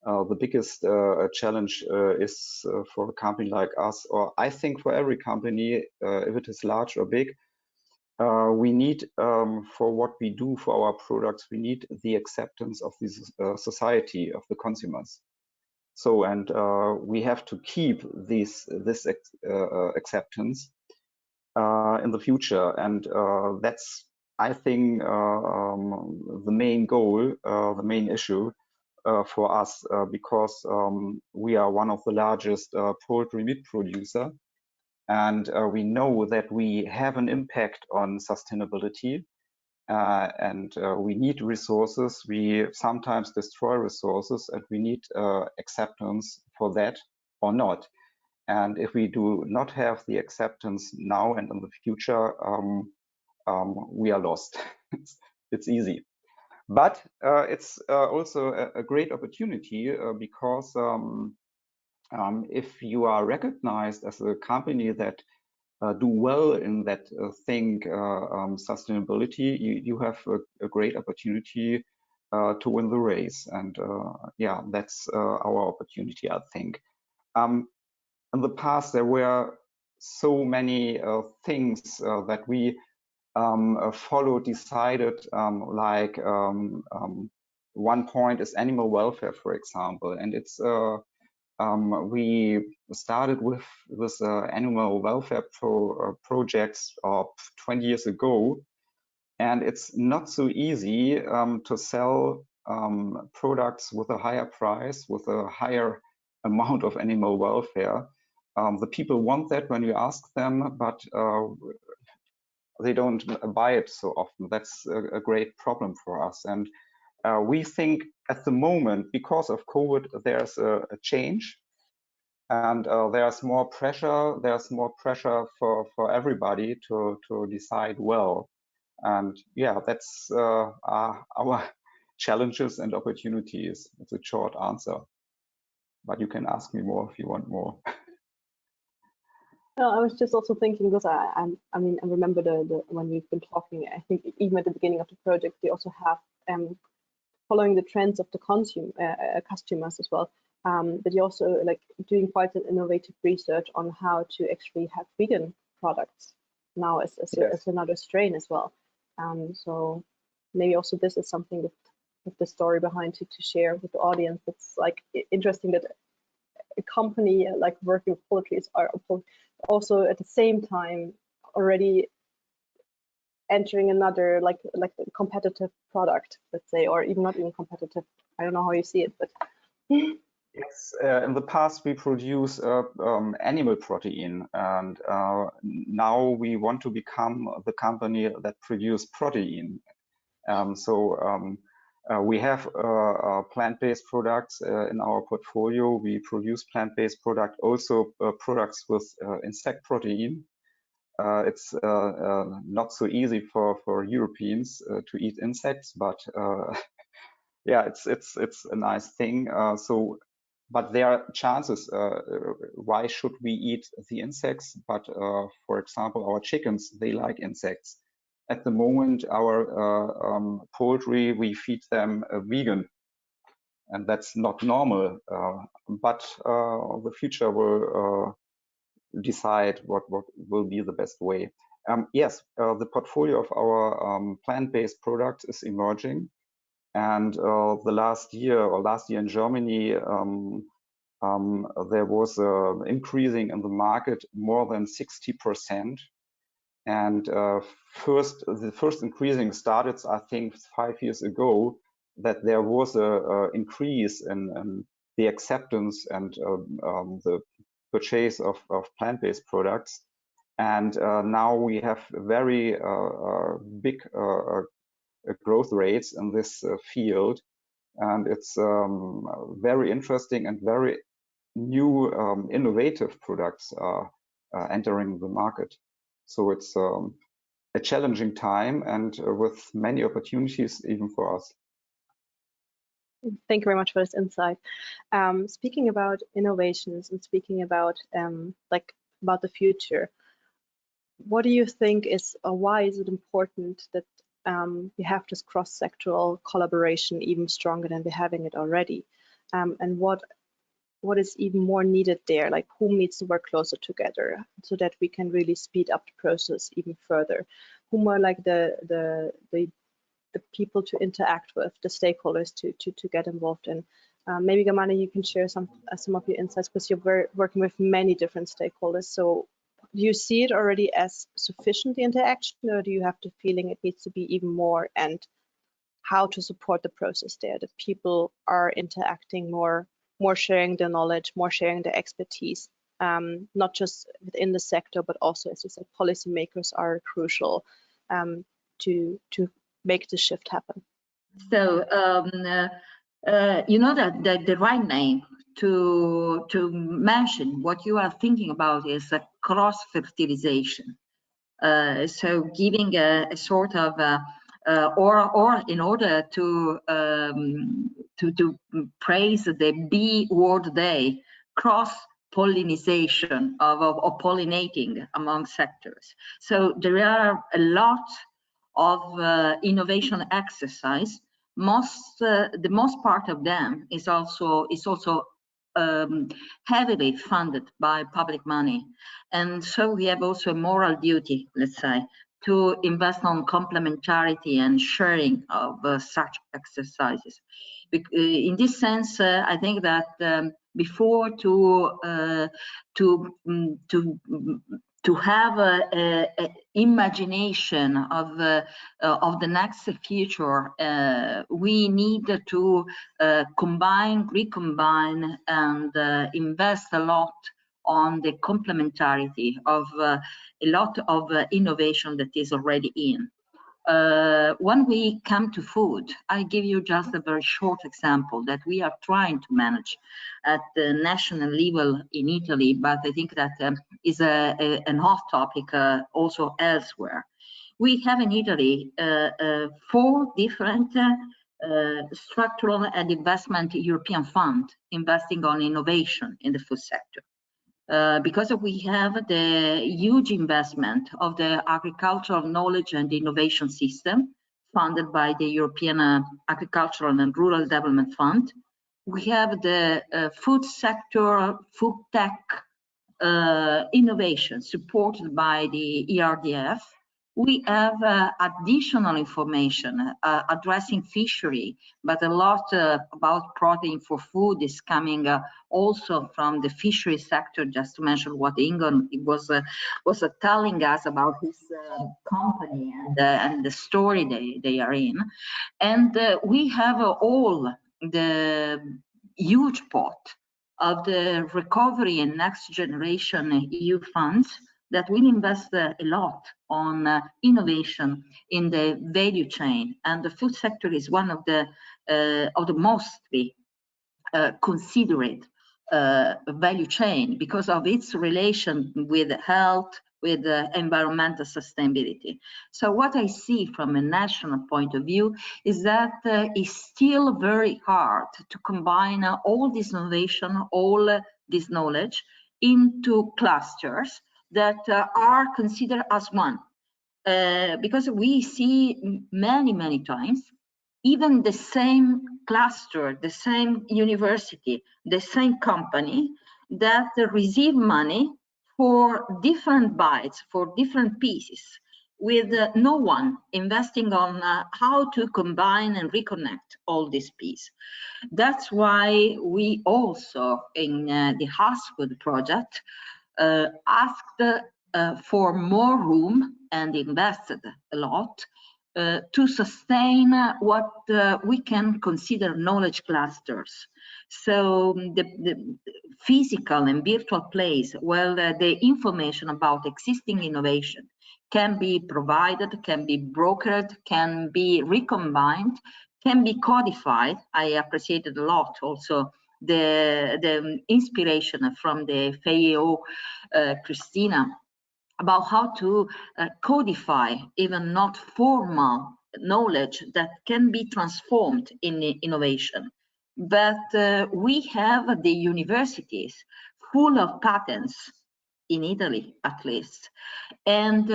The biggest challenge is for a company like us, or I think for every company, if it is large or big, we need, for what we do for our products, we need the acceptance of this society, of the consumers. So, and we have to keep this acceptance in the future, and that's, I think, the main goal, the main issue for us, because we are one of the largest poultry meat producer, and we know that we have an impact on sustainability, and we need resources. We sometimes destroy resources, and we need acceptance for that or not. And if we do not have the acceptance now and in the future, we are lost. It's easy. But it's also a great opportunity because if you are recognized as a company that do well in that thing, sustainability, you have a great opportunity to win the race. And yeah, that's our opportunity, I think. In the past, there were so many things that we followed, decided, like one point is animal welfare, for example, and it's we started with this animal welfare projects 20 years ago, and it's not so easy to sell products with a higher price, with a higher amount of animal welfare. The people want that when you ask them, but they don't buy it so often. That's a great problem for us. And we think at the moment, because of COVID, there's a change, and there's more pressure. There's more pressure for everybody to decide well. And yeah, that's our challenges and opportunities. It's a short answer, but you can ask me more if you want more. No, I was just also thinking, because I mean, I remember the when we've been talking, I think even at the beginning of the project, we also have following the trends of the customers as well. But you also like doing quite an innovative research on how to actually have vegan products now as another strain as well. So maybe also this is something with the story behind to share with the audience. It's like interesting that a company like working with poultry are also at the same time already entering another like a competitive product, let's say, or even not even competitive. I don't know how you see it, but yes, in the past we produce animal protein, and now we want to become the company that produce protein. We have plant-based products in our portfolio. We produce plant-based products, also products with insect protein. It's not so easy for Europeans to eat insects, but yeah, it's a nice thing. But there are chances. Why should we eat the insects? But for example, our chickens, they like insects. At the moment, our poultry, we feed them vegan, and that's not normal. But the future will decide what will be the best way. Yes, the portfolio of our plant-based products is emerging, and the last year in Germany, there was increasing in the market more than 60%. And the first increasing started, I think, 5 years ago, that there was a increase in the acceptance and the purchase of plant-based products. And now we have very big growth rates in this field. And it's very interesting, and very new innovative products are entering the market. So it's a challenging time, and with many opportunities even for us. Thank you very much for this insight. Speaking about innovations and speaking about about the future, what do you think is, or why is it important that we have this cross-sectoral collaboration even stronger than we're having it already? And what is even more needed there? Like, who needs to work closer together so that we can really speed up the process even further? Whom are like the people to interact with, the stakeholders to get involved in? Maybe Gamane, you can share some of your insights, because you're working with many different stakeholders. So do you see it already as sufficient, the interaction, or do you have the feeling it needs to be even more? And how to support the process there, that people are interacting more sharing their knowledge, more sharing their expertise, not just within the sector, but also, as you said, policymakers are crucial to make the shift happen. So you know that the right name to mention what you are thinking about is a cross-fertilization. So giving a sort of or in order to praise the Bee World Day, cross-pollination of pollinating among sectors. So there are a lot of innovation exercise. The most part of them is also heavily funded by public money, and so we have also a moral duty, let's say, to invest on complementarity and sharing of such exercises. In this sense, I think that before to have a imagination of the next future, we need to recombine, and invest a lot on the complementarity of a lot of innovation that is already in. When we come to food, I give you just a very short example that we are trying to manage at the national level in Italy, but I think that is an hot topic also elsewhere. We have in Italy 4 different structural and investment European funds investing on innovation in the food sector. Because we have the huge investment of the agricultural knowledge and innovation system funded by the European Agricultural and Rural Development Fund. We have the food sector, food tech innovation supported by the ERDF. We have additional information addressing fishery, but a lot about protein for food is coming also from the fishery sector, just to mention what Ingon was telling us about his company and the story they are in. And we have all the huge pot of the recovery and next generation EU funds that will invest a lot on innovation in the value chain, and the food sector is one of the mostly considered value chain because of its relation with health, with environmental sustainability. So what I see from a national point of view is that it's still very hard to combine all this innovation, all this knowledge into clusters that are considered as one. Because we see many times, even the same cluster, the same university, the same company that receive money for different bites, for different pieces, with no one investing on how to combine and reconnect all these pieces. That's why we also, in the ASKFOOD project, asked for more room and invested a lot to sustain what we can consider knowledge clusters. So the physical and virtual place where the information about existing innovation can be provided, can be brokered, can be recombined, can be codified. I appreciated a lot also the inspiration from the FAO Christina about how to codify even not formal knowledge that can be transformed in innovation. But we have the universities full of patents, in Italy at least. And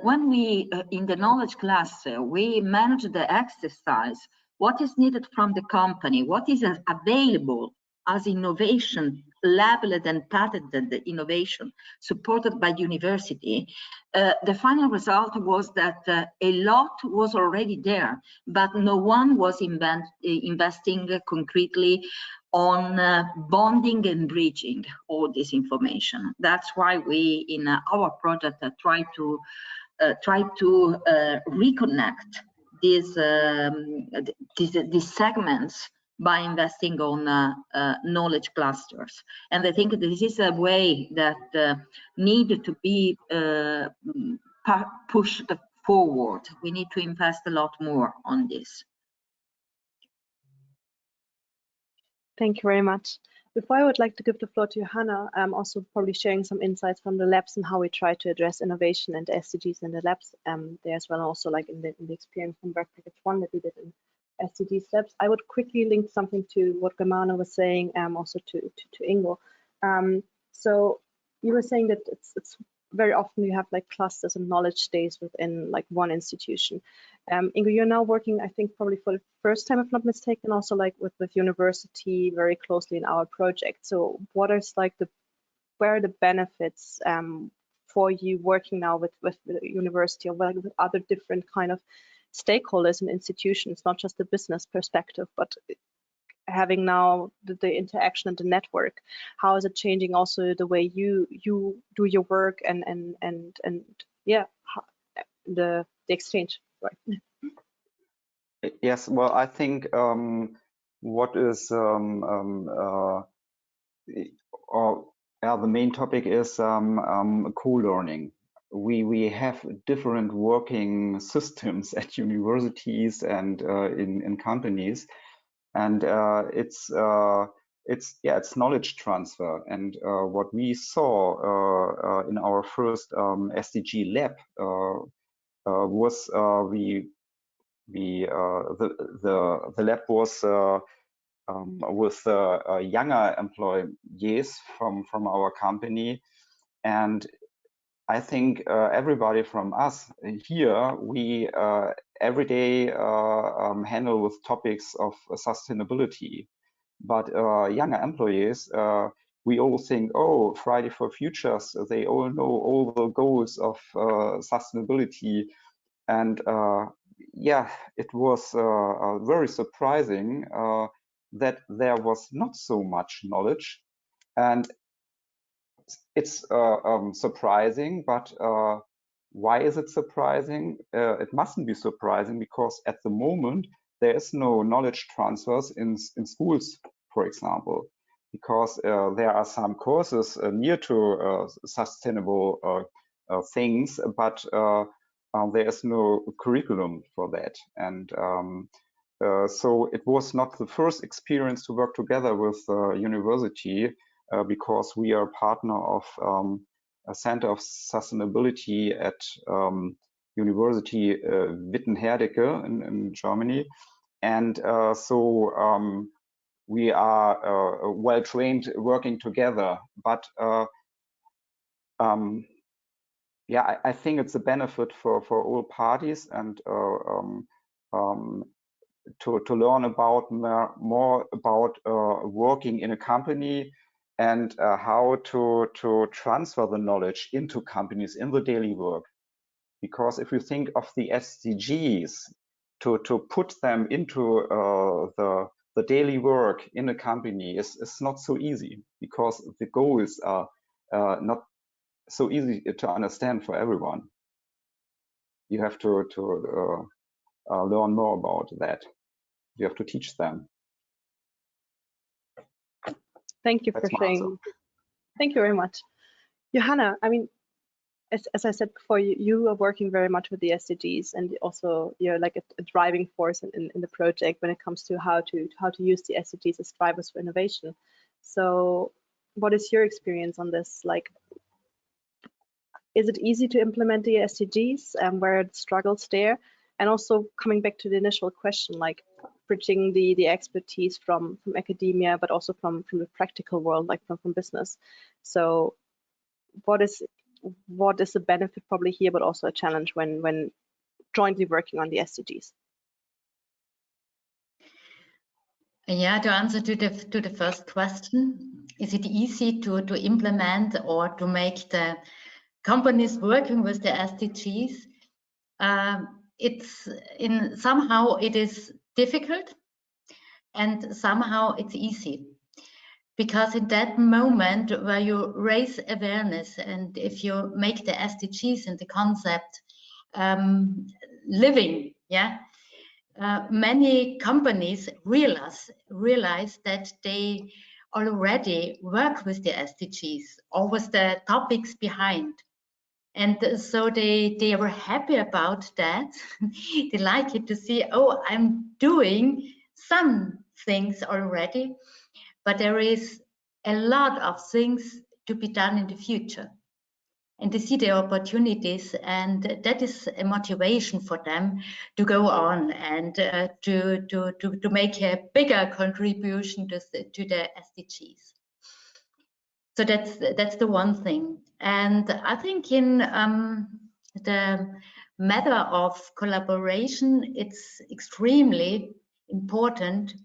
when we, in the knowledge cluster, we manage the exercise, what is needed from the company, what is available as innovation, labeled and patented innovation supported by university, the final result was that a lot was already there, but no one was investing concretely on bonding and bridging all this information. That's why we, in our project, try to reconnect these segments by investing on knowledge clusters. And I think this is a way that need to be pushed forward. We need to invest a lot more on this. Thank you very much. Before I would like to give the floor to Johanna, I'm also probably sharing some insights from the labs and how we try to address innovation and SDGs in the labs there as well, also like in the experience from Work Package 1 that we did in SDGs Labs. I would quickly link something to what Germana was saying, also to Ingo. So you were saying that it's very often you have like clusters and knowledge stays within like one institution. Ingo, you're now working, I think, probably for the first time, if not mistaken, also like with university very closely in our project. So what is like where are the benefits for you working now with the university or with other different kind of stakeholders and institutions, not just the business perspective, but having now the interaction and the network? How is it changing also the way you do your work and yeah, the exchange, right? Yes, well, I think what is the main topic is co-learning. We have different working systems at universities and in companies, and it's knowledge transfer. And what we saw in our first SDG lab was the lab was with younger employees from our company, and I think everybody from us here, we every day handle with topics of sustainability. But younger employees, we all think, oh, Friday for Futures, they all know all the goals of sustainability. And yeah, it was very surprising that there was not so much knowledge. And it's surprising, but why is it surprising? It mustn't be surprising because at the moment there is no knowledge transfers in schools, for example. because there are some courses near to sustainable things, but there is no curriculum for that. And so it was not the first experience to work together with university, because we are a partner of a Center of Sustainability at University Witten-Herdecke in Germany. And so we are well trained working together. But yeah, I think it's a benefit for all parties, and to learn about more about working in a company, and how to transfer the knowledge into companies in the daily work. Because if you think of the SDGs, to put them into the daily work in a company is not so easy, because the goals are not so easy to understand for everyone. You have to learn more about that. You have to teach them. Thank you for sharing. Thank you very much. Johanna, I mean, as I said before, you are working very much with the SDGs, and also you're like a driving force in the project when it comes to how to use the SDGs as drivers for innovation. So what is your experience on this? Like, is it easy to implement the SDGs, and where are the struggles there? And also coming back to the initial question, like bridging the expertise from academia, but also from the practical world, like from business. So what is the benefit probably here, but also a challenge when jointly working on the SDGs? Yeah, to answer to the first question, is it easy to implement or to make the companies working with the SDGs? Somehow it is difficult, and somehow it's easy. Because in that moment where you raise awareness, and if you make the SDGs and the concept living, yeah, many companies realize that they already work with the SDGs or with the topics behind. And so they were happy about that. They like it to see, oh, I'm doing some things already, but there is a lot of things to be done in the future. And they see the opportunities, and that is a motivation for them to go on and to make a bigger contribution to the SDGs. So that's the one thing. And I think in the matter of collaboration, it's extremely important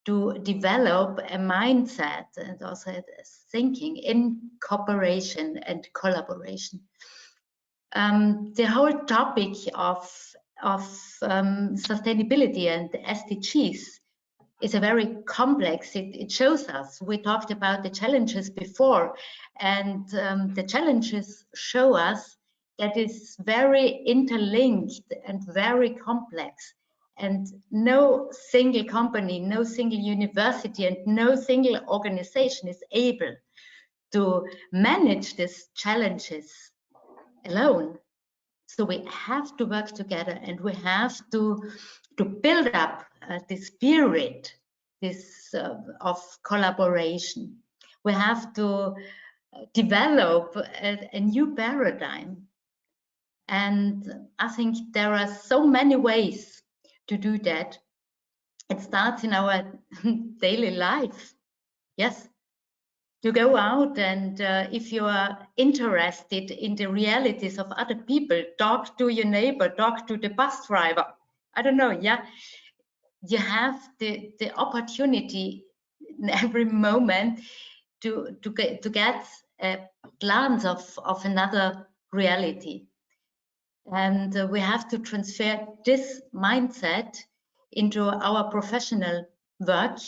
to develop a mindset and also thinking in cooperation and collaboration. The whole topic of sustainability and SDGs is a very complex. It shows us, we talked about the challenges before, and the challenges show us that it's very interlinked and very complex. And no single company, no single university, and no single organization is able to manage these challenges alone. So we have to work together, and we have to build up the spirit of collaboration. We have to develop a new paradigm. And I think there are so many ways to do that. It starts in our daily life. Yes, to go out, and if you are interested in the realities of other people, talk to your neighbor, talk to the bus driver. I don't know, yeah. You have the opportunity in every moment to get a glance of another reality. And we have to transfer this mindset into our professional work.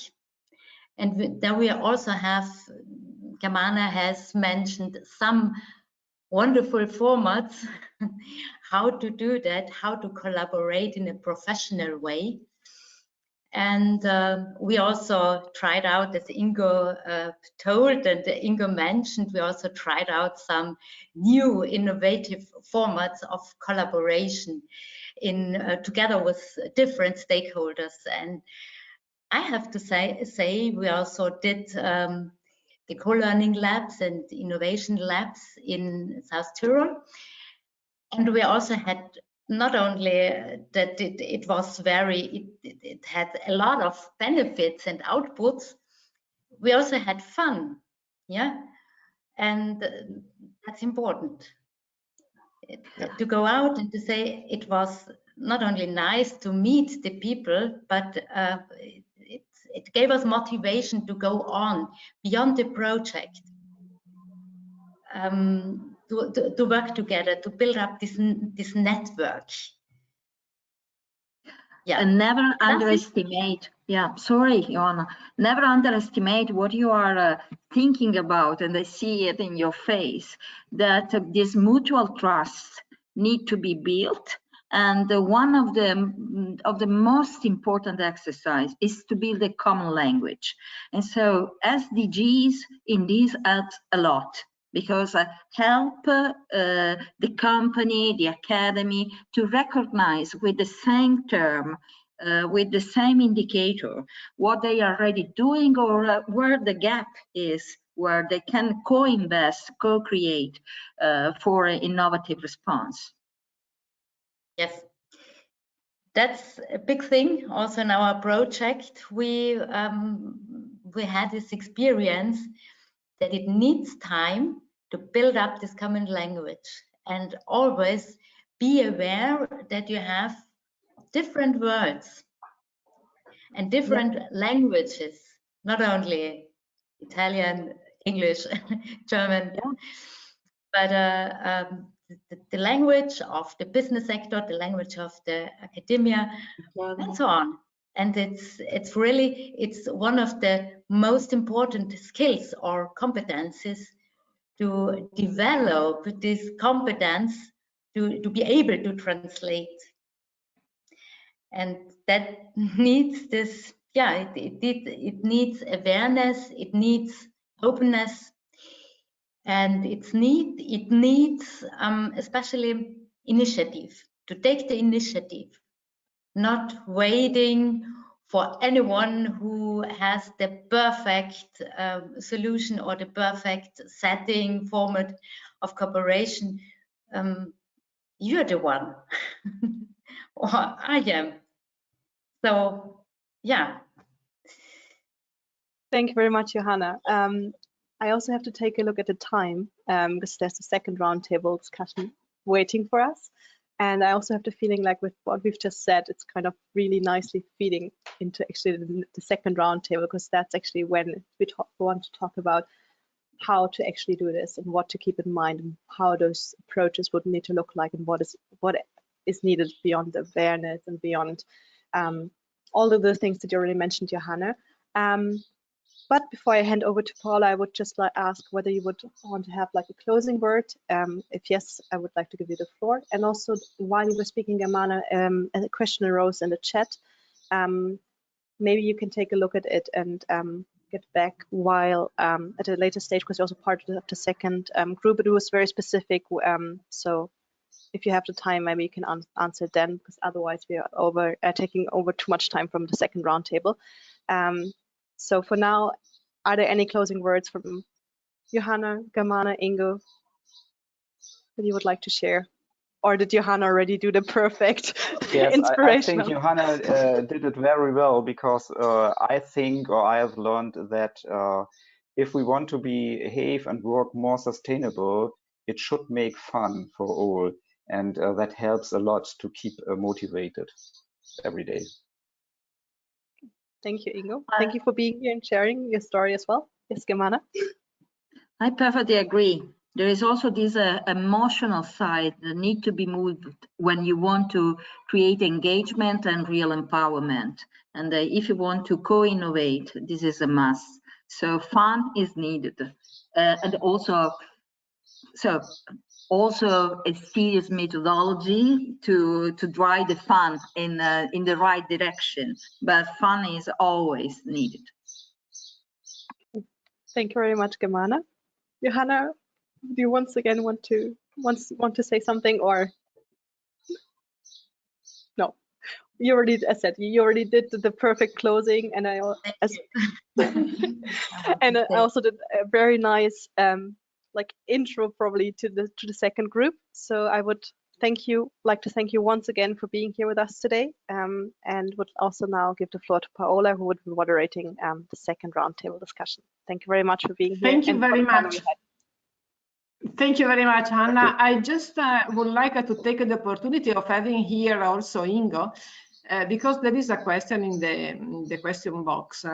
And then we also have, Kamana has mentioned some wonderful formats, how to do that, how to collaborate in a professional way. And we also tried out, as Ingo told and Ingo mentioned, we also tried out some new innovative formats of collaboration together with different stakeholders. And I have to say we also did the co-learning labs and innovation labs in South Tyrol. And we also had not only that it was it had a lot of benefits and outputs, we also had fun, yeah, and that's important. To go out and to say it was not only nice to meet the people, but it gave us motivation to go on beyond the project, to work together, to build up this network. Yeah. And never underestimate, yeah, sorry, Joanna, never underestimate what you are thinking about, and I see it in your face, that this mutual trust need to be built. And one of the most important exercise is to build a common language. And so SDGs in this adds a lot, because help the company, the academy to recognize with the same term, with the same indicator, what they are already doing or where the gap is, where they can co-invest, co-create for an innovative response. Yes, that's a big thing. Also in our project, we had this experience that it needs time to build up this common language, and always be aware that you have different words and different languages, not only Italian, English, German, but the language of the business sector, the language of the academia, and so on. And it's really, it's one of the most important skills or competencies to develop this competence to be able to translate. And that needs this, yeah, it needs awareness, it needs openness, and it needs especially initiative, to take the initiative, not waiting for anyone who has the perfect solution or the perfect setting, format of cooperation. You're the one, or I am. So, yeah. Thank you very much, Johanna. I also have to take a look at the time, because there's a second roundtable discussion waiting for us. And I also have the feeling like with what we've just said, it's kind of really nicely feeding into actually the second roundtable, because that's actually when we want to talk about how to actually do this and what to keep in mind and how those approaches would need to look like, and what is needed beyond awareness and beyond all of the things that you already mentioned, Johanna. But before I hand over to Paula, I would just like ask whether you would want to have like a closing word. If yes, I would like to give you the floor. And also, while you were speaking, Amana, a question arose in the chat. Maybe you can take a look at it and get back while at a later stage, because you're also part of the second group. It was very specific. So if you have the time, maybe you can answer then, because otherwise we are taking over too much time from the second roundtable. So for now, are there any closing words from Johanna, Gamana, Ingo that you would like to share? Or did Johanna already do the perfect inspirational? I think Johanna did it very well, because I think, or I have learned that if we want to behave and work more sustainable, it should make fun for all. And that helps a lot to keep motivated every day. Thank you, Ingo. Thank you for being here and sharing your story as well. Yes, Gamana. I perfectly agree. There is also this emotional side that need to be moved when you want to create engagement and real empowerment. And if you want to co-innovate, this is a must. So fun is needed. And also, so also a serious methodology to drive the fund in the right direction, but fun is always needed. Thank you very much, Germana. Johanna, do you once again want to say something, or no? You already, as said, you already did the perfect closing, and I also did a very nice like intro probably to the second group. So I would like to thank you once again for being here with us today, and would also now give the floor to Paola, who would be moderating the second roundtable discussion. Thank you very much for being here. Thank you very much. Thank you very much, Hannah. I just would like to take the opportunity of having here also Ingo, because there is a question in the question box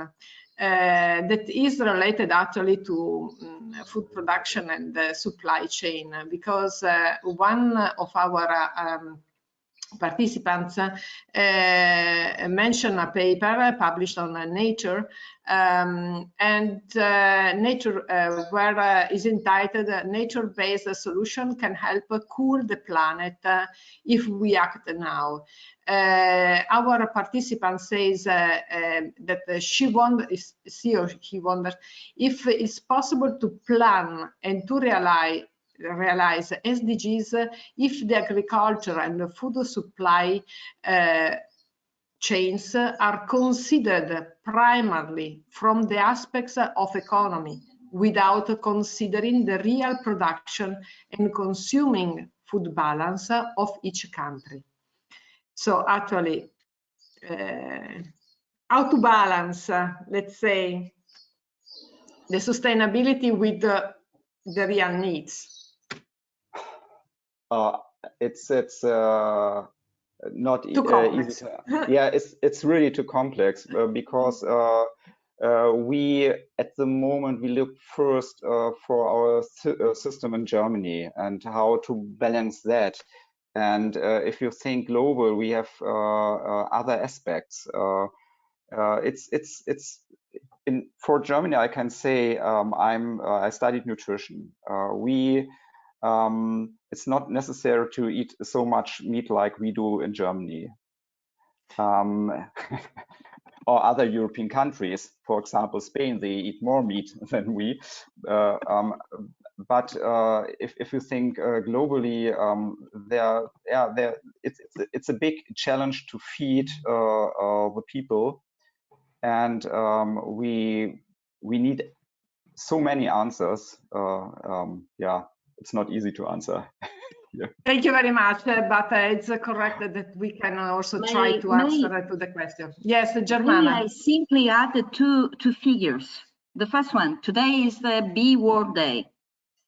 that is related actually to food production and supply chain, because one of our participants mentioned a paper published on Nature, Nature where is entitled "Nature-Based Solution Can Help Cool the Planet If We Act Now." Our participant says that she wonders if it's possible to plan and to realize SDGs if the agriculture and the food supply chains are considered primarily from the aspects of economy, without considering the real production and consuming food balance of each country. So actually, how to balance, let's say, the sustainability with the real needs? It's not easy. Yeah, it's really too complex because we at the moment we look first for our system in Germany and how to balance that. And if you think global, we have other aspects. For Germany, I can say I studied nutrition. It's not necessary to eat so much meat like we do in Germany or other European countries. For example, Spain, they eat more meat than we. But if you think globally, it's a big challenge to feed the people, and we need so many answers. Yeah. It's not easy to answer. Yeah. Thank you very much, but it's correct that we can also try to answer to the question. Yes, Germana. I simply added two figures. The first one, today is the Bee World Day.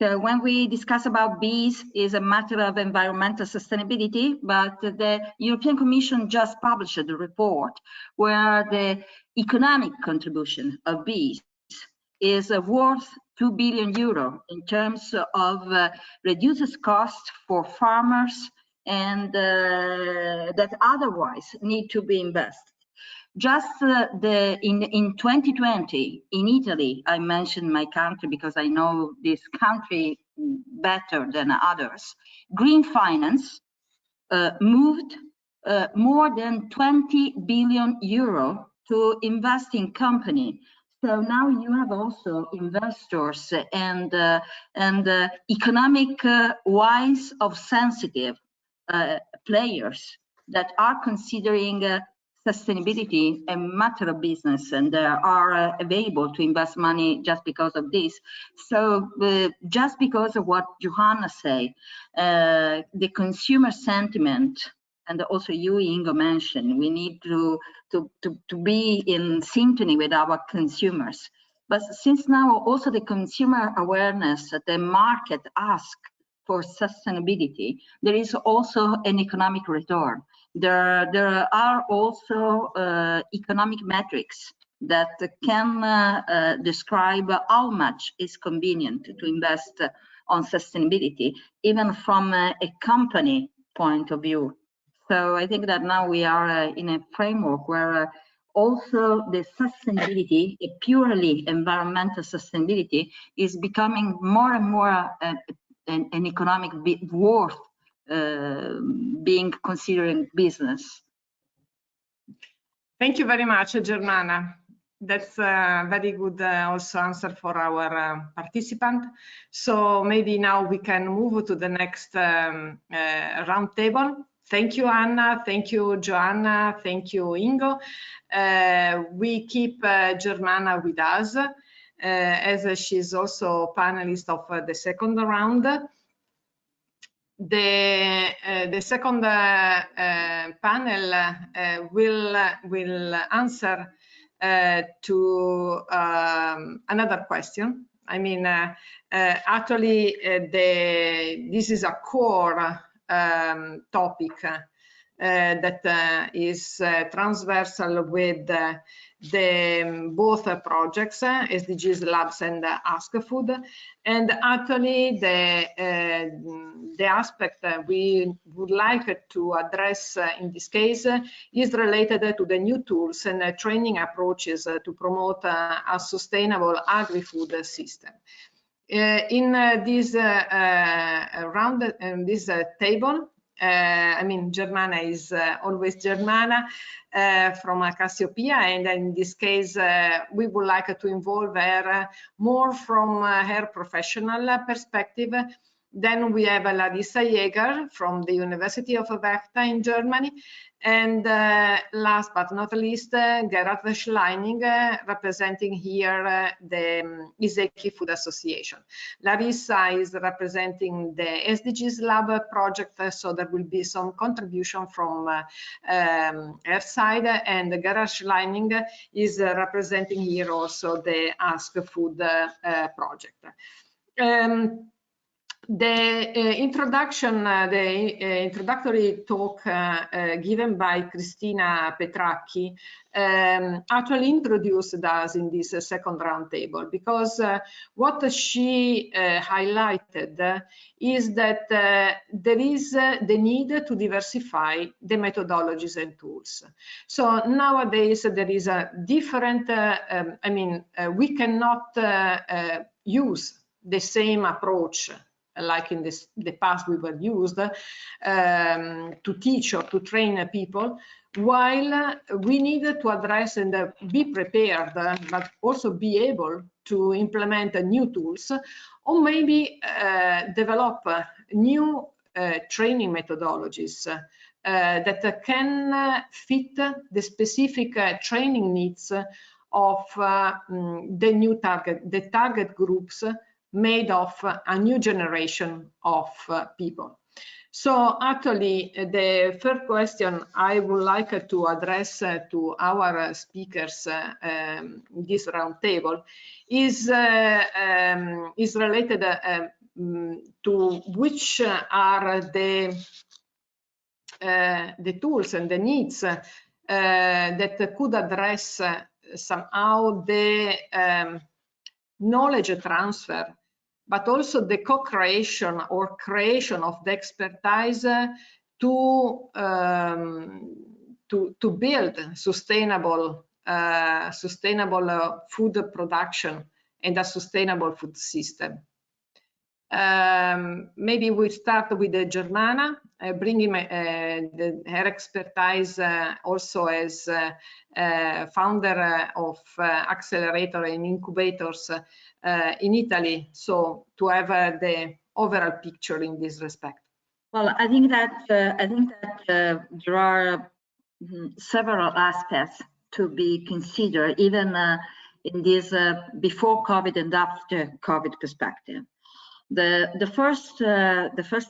So when we discuss about bees, is a matter of environmental sustainability, but the European Commission just published a report where the economic contribution of bees is worth 2 billion euro in terms of reduces costs for farmers and that otherwise need to be invested. Just in 2020 in Italy, I mentioned my country because I know this country better than others. Green finance moved more than 20 billion euro to invest in company. So now you have also investors and economic wise of sensitive players that are considering sustainability a matter of business, and are available to invest money just because of this. So just because of what Johanna said, the consumer sentiment, and also you, Ingo, mentioned, we need to be in synchrony with our consumers. But since now also the consumer awareness, the market asks for sustainability, there is also an economic return. There are also economic metrics that can describe how much is convenient to invest on sustainability, even from a company point of view. So I think that now we are in a framework where also the sustainability, a purely environmental sustainability, is becoming more and more an economic worth being considering business. Thank you very much, Germana. That's a very good also answer for our participant. So maybe now we can move to the next round table. Thank you, Anna. Thank you, Joanna. Thank you, Ingo. We keep Germana with us as she's also panelist of the second round. The second panel will answer to another question. I mean, actually, this is a core topic that is transversal with both projects, SDGs Labs and ASKFOOD. And actually, the aspect we would like to address in this case is related to the new tools and training approaches to promote a sustainable agri-food system. In this round, in this table, I mean, Germana is always Germana from Cassiopeia, and in this case, we would like to involve her more from her professional perspective. Then we have Larissa Jäger from the University of Werchter in Germany. And last but not least, Gerhard Schleining, representing here the ISEKI-Food Association. Larissa is representing the SDGs Lab project, so there will be some contribution from her side, and Gerhard Schleining is representing here also the ASKFOOD project. The introductory talk given by Cristina Petracchi actually introduced us in this second roundtable, because what she highlighted is that there is the need to diversify the methodologies and tools. So nowadays there is a different, I mean, we cannot use the same approach like in the past we were used to teach or to train people, while we need to address and be prepared, but also be able to implement new tools, or maybe develop new training methodologies that can fit the specific training needs of the new target groups made of a new generation of people. So actually, the first question I would like to address to our speakers in this roundtable is related to which are the tools and the needs that could address somehow the knowledge transfer, but also the co-creation or creation of the expertise to build sustainable food production and a sustainable food system. Maybe we start with Germana, bringing her expertise also as founder of accelerator and incubators in Italy, so to have the overall picture in this respect. Well, I think that there are several aspects to be considered, even in this before COVID and after COVID perspective. The first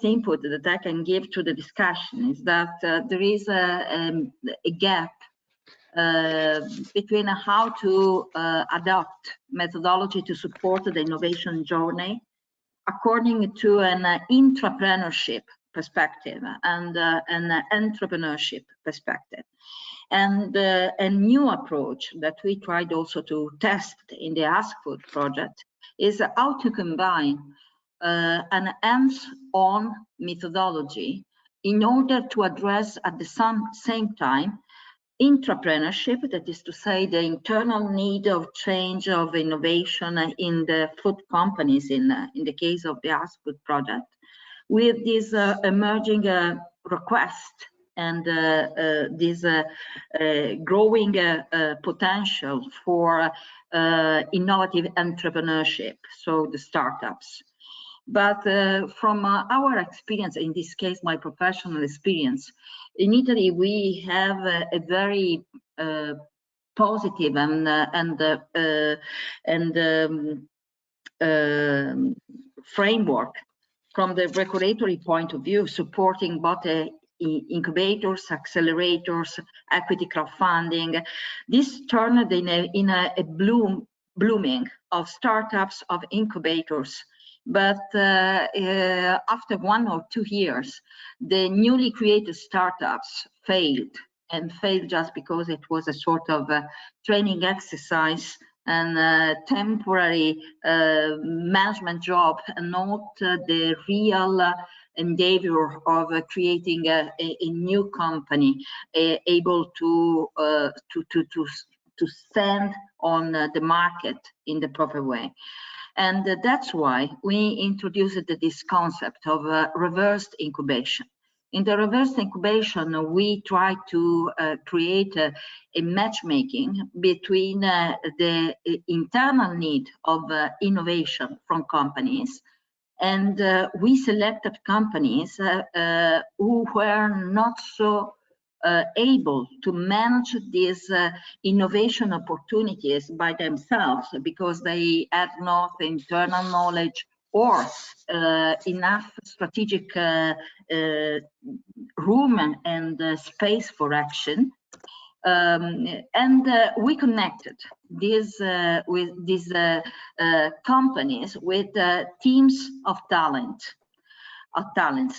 input that I can give to the discussion is that there is a gap between how to adopt methodology to support the innovation journey according to an intrapreneurship perspective and an entrepreneurship perspective. And a new approach that we tried also to test in the AskFood project is how to combine an hands-on methodology in order to address at the same time intrapreneurship, that is to say the internal need of change, of innovation in the food companies in the case of the ASKFOOD project, with this emerging request and this growing potential for innovative entrepreneurship, so the startups. But from our experience, in this case, my professional experience, in Italy, we have a very positive framework from the regulatory point of view, supporting both incubators, accelerators, equity crowdfunding. This turned in a blooming of startups, of incubators. But after 1 or 2 years, the newly created startups failed, and failed just because it was a sort of training exercise and temporary management job, and not the real endeavor of creating a new company able to stand on the market in the proper way. And that's why we introduced this concept of reversed incubation. In the reverse incubation, we try to create a matchmaking between the internal need of innovation from companies, and we selected companies who were not so able to manage these innovation opportunities by themselves, because they had not internal knowledge or enough strategic room and space for action. And we connected these with these companies with teams of talents.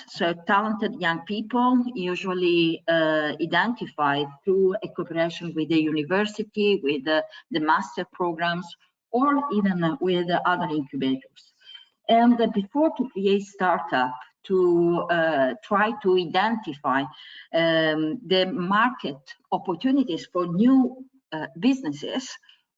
So talented young people, usually identified through a cooperation with the university, with the master programs, or even with other incubators. And before to create startup, to try to identify the market opportunities for new businesses,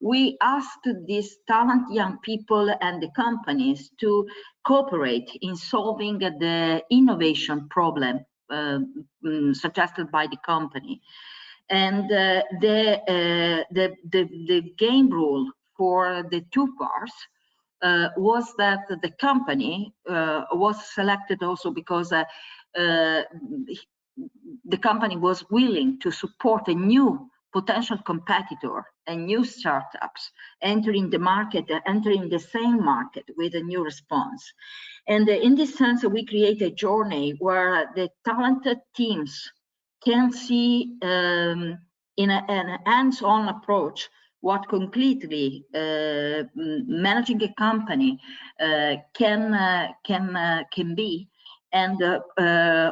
we asked these talented young people and the companies to cooperate in solving the innovation problem suggested by the company. And the game rule for the 2 parts was that the company was selected also because the company was willing to support a new potential competitor and new startups entering the market, entering the same market with a new response. And in this sense, we create a journey where the talented teams can see in an hands-on approach what completely managing a company can be, and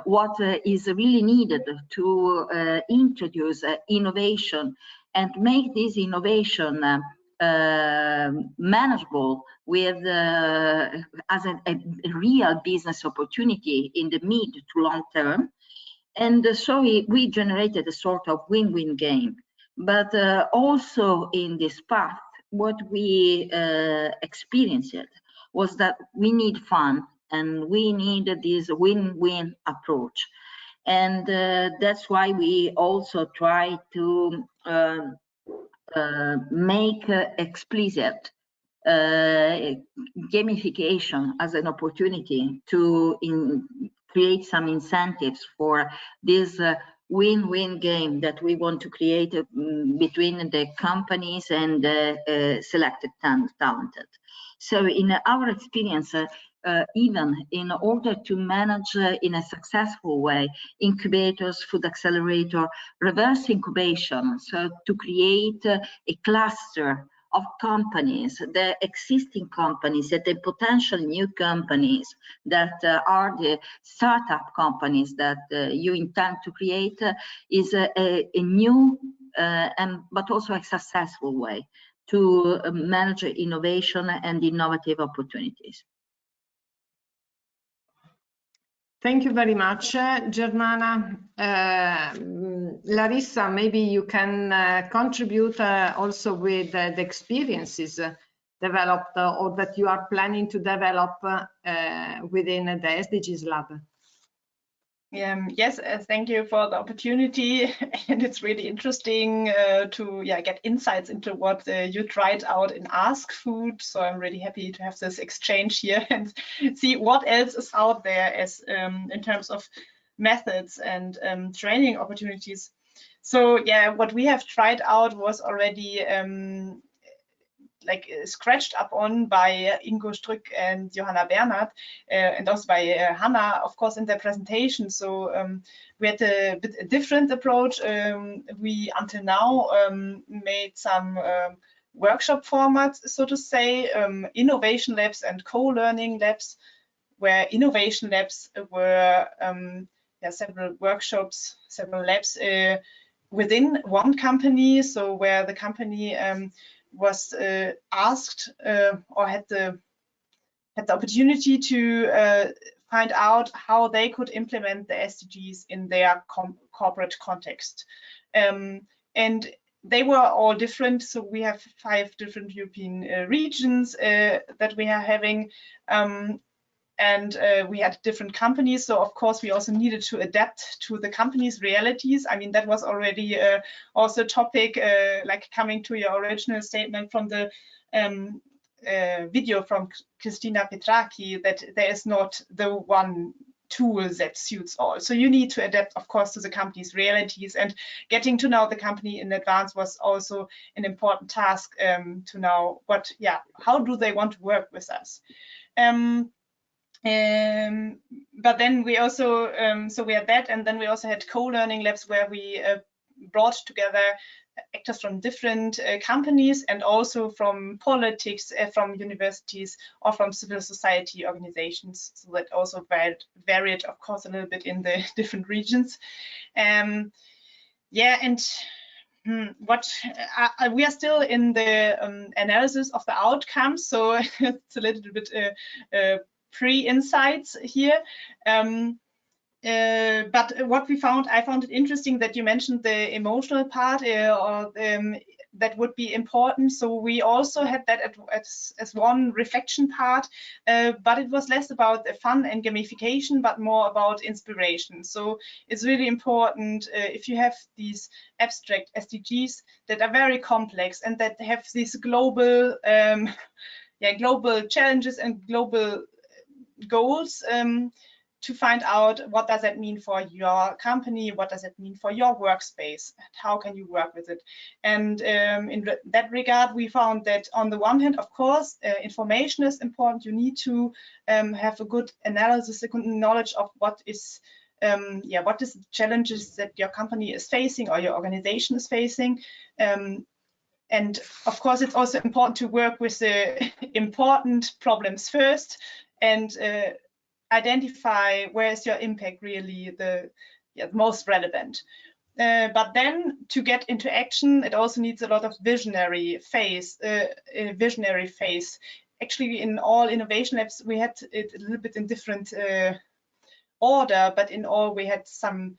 what is really needed to introduce innovation and make this innovation manageable with as a real business opportunity in the mid to long term. And so we generated a sort of win-win game. But also in this path, what we experienced was that we need fun, and we need this win-win approach. And that's why we also try to make explicit gamification as an opportunity to create some incentives for this win-win game that we want to create between the companies and the selected talented. So in our experience, even in order to manage in a successful way incubators, food accelerator, reverse incubation, so to create a cluster of companies, the existing companies, and the potential new companies that are the startup companies that you intend to create, is a new but also a successful way to manage innovation and innovative opportunities. Thank you very much, Germana. Larissa, maybe you can contribute also with the experiences developed or that you are planning to develop within the SDGs Lab. Yes, thank you for the opportunity, and it's really interesting to get insights into what you tried out in ASKFOOD. So I'm really happy to have this exchange here and see what else is out there as in terms of methods and training opportunities. So what we have tried out was already scratched up on by Ingo Strück and Johanna Bernhard, and also by Hannah, of course, in their presentation. So we had a bit different approach. We, until now, made some workshop formats, so to say, innovation labs and co-learning labs, where innovation labs were several workshops, several labs within one company, so where the company was asked or had the opportunity to find out how they could implement the SDGs in their corporate context. And they were all different. So we have 5 different European regions that we are having. And we had different companies, so of course we also needed to adapt to the company's realities. I mean, that was already also a topic, like coming to your original statement from the video from Christina Petraki, that there is not the one tool that suits all. So you need to adapt, of course, to the company's realities, and getting to know the company in advance was also an important task to know how do they want to work with us. But then we also, so we had that, and then we also had co-learning labs where we brought together actors from different companies and also from politics, from universities or from civil society organizations. So that also varied, of course, a little bit in the different regions. What we are still in the analysis of the outcomes, so it's a little bit pre-insights here. But what we found, I found it interesting that you mentioned the emotional part, that would be important. So we also had that as one reflection part, but it was less about the fun and gamification, but more about inspiration. So it's really important if you have these abstract SDGs that are very complex and that have these global, global challenges and global goals, to find out what does that mean for your company, what does it mean for your workspace, how can you work with it. And in that regard, we found that on the one hand, of course, information is important. You need to have a good analysis, a good knowledge of what is the challenges that your company is facing or your organization is facing. And of course, it's also important to work with the important problems first and identify where is your impact really the most relevant. But then to get into action, it also needs a lot of visionary phase. Actually, in all innovation labs, we had it a little bit in different order, but in all we had some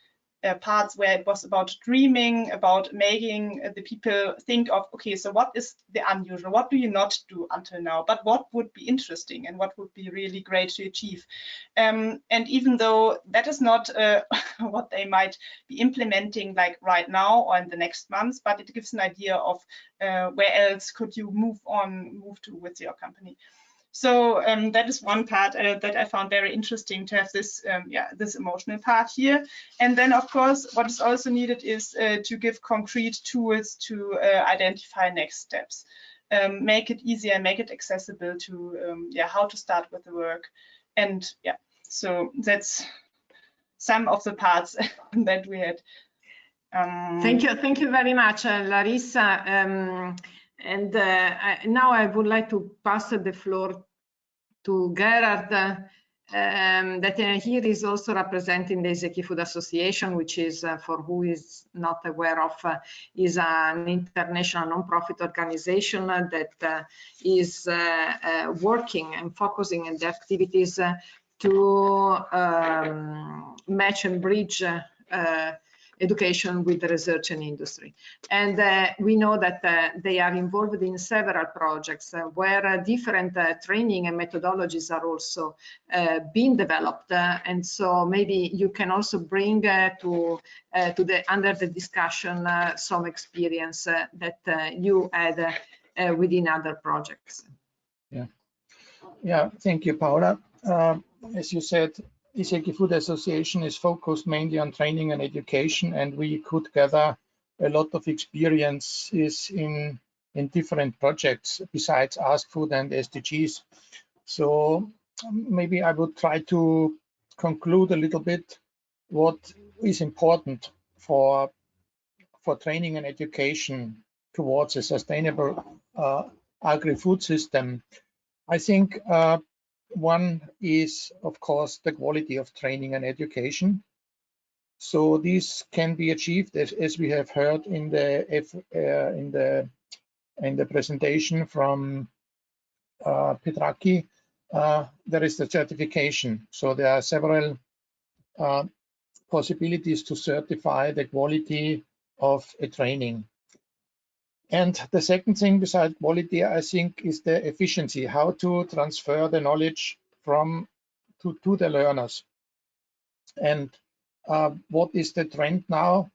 parts where it was about dreaming, about making the people think of, okay, so what is the unusual? What do you not do until now? But what would be interesting and what would be really great to achieve? And even though that is not what they might be implementing like right now or in the next months, but it gives an idea of where else could you move to with your company. So that is one part that I found very interesting, to have this this emotional part here. And then, of course, what is also needed is to give concrete tools to identify next steps, make it easier, make it accessible to how to start with the work. And so that's some of the parts that we had. Thank you very much, Larissa. And now I would like to pass the floor to Gerard, that here is also representing the ISEKI-Food Association, which is, for who is not aware of, is an international non-profit organization that is working and focusing on the activities to match and bridge education with the research and industry. And we know that they are involved in several projects where different training and methodologies are also being developed. And so maybe you can also bring under the discussion some experience that you had within other projects. Yeah, thank you, Paola. As you said, ISEKI-Food Association is focused mainly on training and education, and we could gather a lot of experiences in different projects besides ASKFOOD and SDGs. So maybe I would try to conclude a little bit what is important for training and education towards a sustainable agri-food system. I think one is, of course, the quality of training and education. So this can be achieved, as we have heard in the presentation from Petraki. There is the certification. So there are several possibilities to certify the quality of a training. And the second thing besides quality, I think, is the efficiency, how to transfer the knowledge to the learners. And what is the trend now?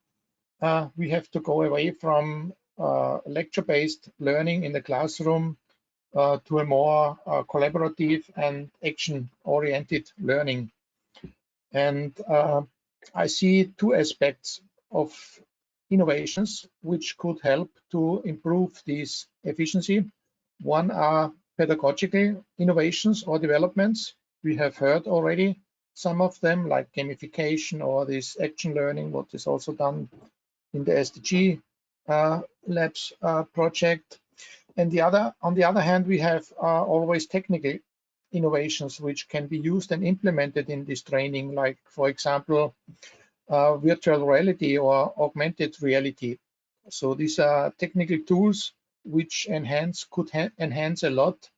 We have to go away from lecture-based learning in the classroom to a more collaborative and action-oriented learning. And I see two aspects of innovations which could help to improve this efficiency. One are pedagogical innovations or developments. We have heard already some of them, like gamification or this action learning, what is also done in the SDG Labs project. And on the other hand, we have always technical innovations which can be used and implemented in this training, like, for example, virtual reality or augmented reality. So these are technical tools which could enhance a lot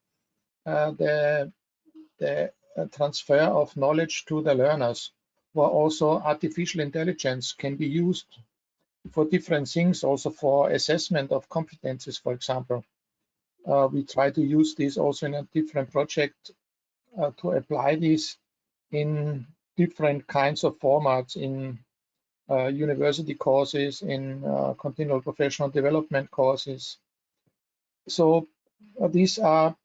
the transfer of knowledge to the learners. Where also artificial intelligence can be used for different things, also for assessment of competences, for example. We try to use this also in a different project to apply this in different kinds of formats, in university courses, in continual professional development courses. So these are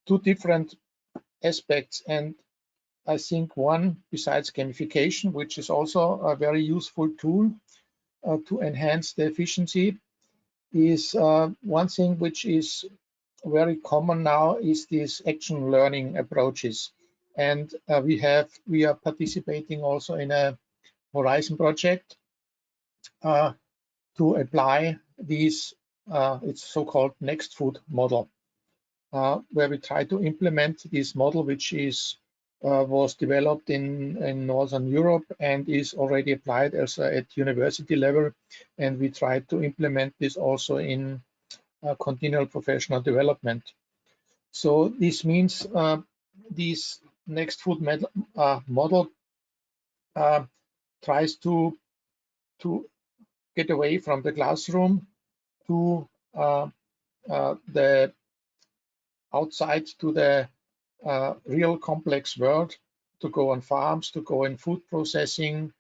two different aspects, and I think one, besides gamification, which is also a very useful tool to enhance the efficiency, is one thing which is very common now is these action learning approaches. And we are participating also in a Horizon project to apply these, it's so-called Next Food model, where we try to implement this model, which was developed in Northern Europe and is already applied also at university level. And we try to implement this also in continual professional development. So this means this Next Food model tries to get away from the classroom to the outside, to the real complex world, to go on farms, to go in food processing